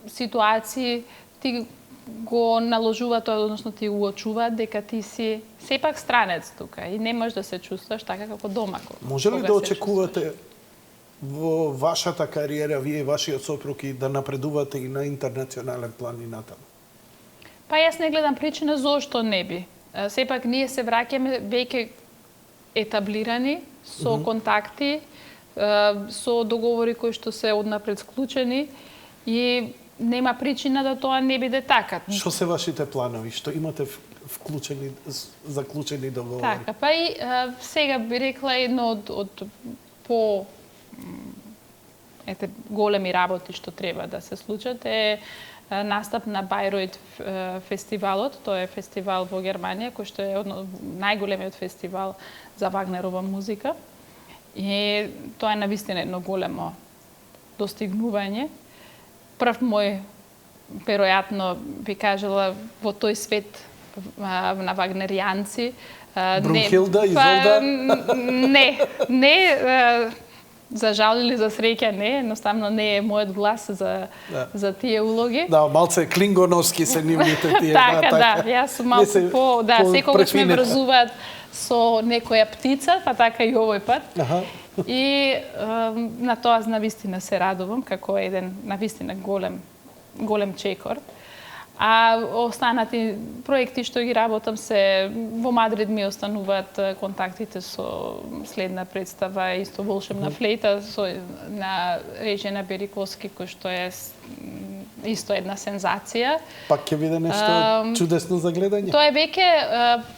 ситуации ти го наложува тоа, односно ти уочуваат дека ти си сепак странец тука и не можеш да се чувствуваш така како дома. Може ли да очекувате во вашата кариера, вие и вашиот сопруг, и да напредувате и на интернационален план и натаму? Па јас не гледам причина зошто не би. Сепак ние се враќаме веќе етаблирани, со контакти, со договори кои што се однапред склучени и нема причина да тоа не биде така. Што се вашите планови? Што имате заклучени договори? Така, па и сега би рекла едно од по големи работи што треба да се случат е настап на Бајроид фестивалот. Тоа е фестивал во Германија, кој што е најголемиот фестивал за Вагнерова музика. И тоа е навистина едно големо достигнување. Прв мој, веројатно би кажала, во тој свет на вагнеријанци. Брунхилда, Изолда? Не, за жал или за среќа не, едноставно не е мојот глас за тие улоги. Да, малце клингоновски се нивните тие. Така, јас сум малку секогаш ме врзуваат со некоја птица, па така и овој пат. И на тоа навистина се радувам, како еден навистина голем чекор. А останати проекти што ги работам се во Мадрид ми остануваат контактите со следна представа, исто волшебна флейта на Режена Бериковски, кој што е исто една сензација. Пак ќе биде нешто чудесно за гледање. Тоа е веќе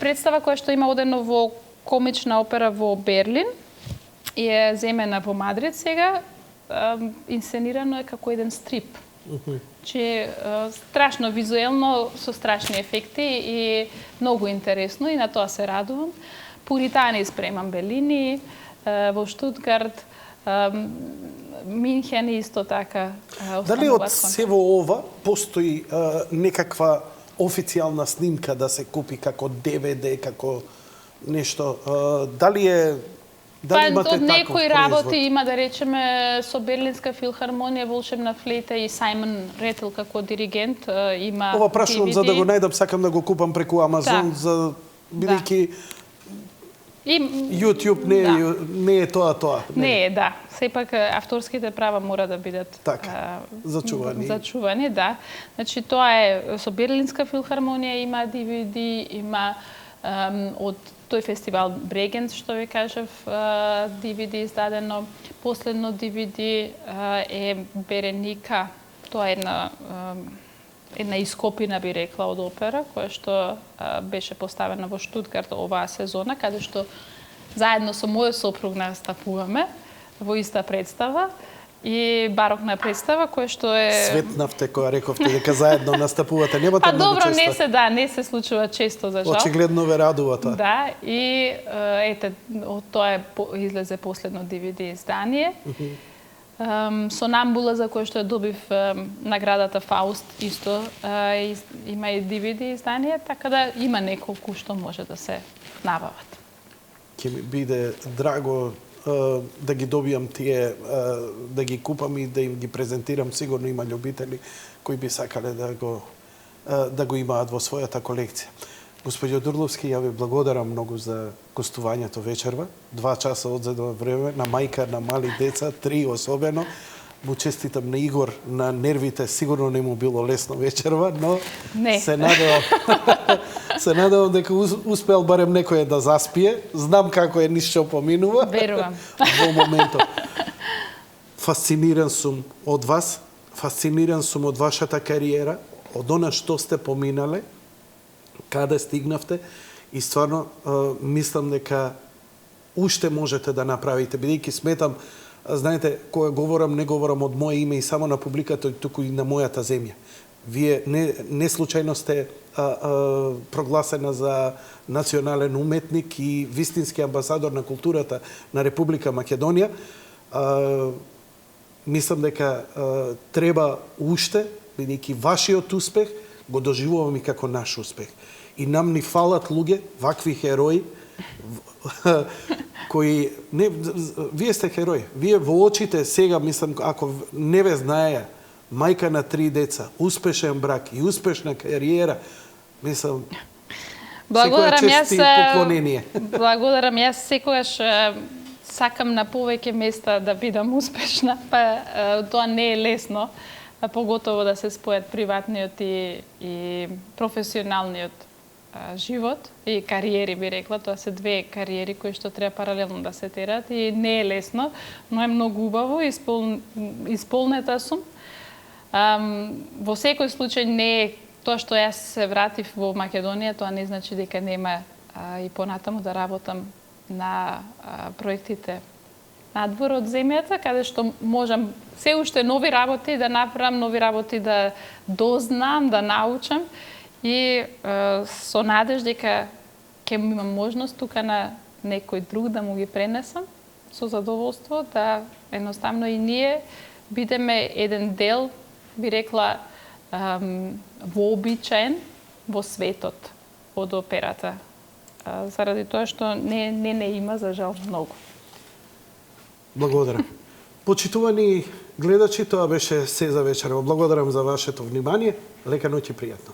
представа која што има одено во комична опера во Берлин и е земена во Мадрид сега. Инсценирано е како еден стрип. Че страшно визуелно, со страшни ефекти и многу интересно и на тоа се радувам. Пуритани спремам Белини, во Штутгарт, Минхен исто така. Дали од сево ова постои некаква официјална снимка да се купи како DVD, како нешто? Дали имате од некои таков работи производ? има, да речеме, со Берлинска филхармонија, Волшебна флейта и Сајмон Ретел како диригент има Ова прашувам DVD. за да го најдам, сакам да го купам преку Амазон, за бидејќи YouTube не е тоа. Не е, да. Сепак авторските права мора да бидат зачувани. Да. Значи тоа е со Берлинска филхармонија има DVD, има од тој фестивал Брегенц, што ви кажав, DVD издадено. Последно DVD е Береника. Тоа е една ископина, би рекла, од опера, која што беше поставена во Штутгарт оваа сезона, каде што заедно со мојот сопруг настапуваме во иста представа и барокна представа која што е Светнавте која рековте дека заедно настапувате, немате многу добро, често. не се случува често за жал. Очигледно ве радува тоа. Да, и ете, од тоа излезе последно DVD издание. Сонамбула, за кој што ја добив наградата Фауст, исто има и DVD издание, така да има неколку што може да се набават. Ќе ми биде драго да ги добијам тие, да ги купам и да им ги презентирам. Сигурно има љубители кои би сакале да го имаат во својата колекција. Господјо Дурловски, ја ви благодарам многу за гостувањето вечерва. 2 часа одзедува време на мајка на мали деца, 3 особено. Му честитам на Игор, на нервите, сигурно не му било лесно вечерва, но не. се надевам дека успеал барем некој да заспие. Знам како е ништо поминува. Верувам. Во моментот. Фасциниран сум од вас, фасциниран сум од вашата кариера, од она што сте поминале, каде стигнавте и стварно мислам дека уште можете да направите, бидејќи сметам, знаете, кога говорам, не говорам од моје име и само на публиката, туку и на мојата земја. Вие не случајно сте прогласена за национален уметник и вистински амбасадор на културата на Република Македонија. Мислам дека треба уште, бидејќи вашиот успех го доживувам и како наш успех. И нам ни фалат луѓе, вакви херои, кои вие сте херои. Вие во очите сега, мислам, ако не ве знаеја, мајка на 3 деца, успешен брак и успешна кариера, мислам, Благодарам, чест и поклонение. Благодарам, јас секогаш сакам на повеќе места да бидам успешна, па тоа не е лесно, поготово да се спојат приватниот и професионалниот живот и кариери, би рекла. Тоа се 2 кариери кои што треба паралелно да се терат и не е лесно, но е многу убаво, исполнета сум. Во секој случај не е тоа што јас се вратив во Македонија, тоа не значи дека нема и понатаму да работам на проектите надвор од земјата, каде што можам се уште нови работи да направам, нови работи да дознам, да научам и со надеж дека ќе имам можност тука на некој друг да му ги пренесам со задоволство, да едноставно и ние бидеме еден дел, би рекла, вообичаен во светот од операта. Заради тоа што не има, за жал, многу. Благодарам. Почитувани гледачи, тоа беше се за вечерва. Благодарам за вашето внимание. Лека ноќ и пријатно.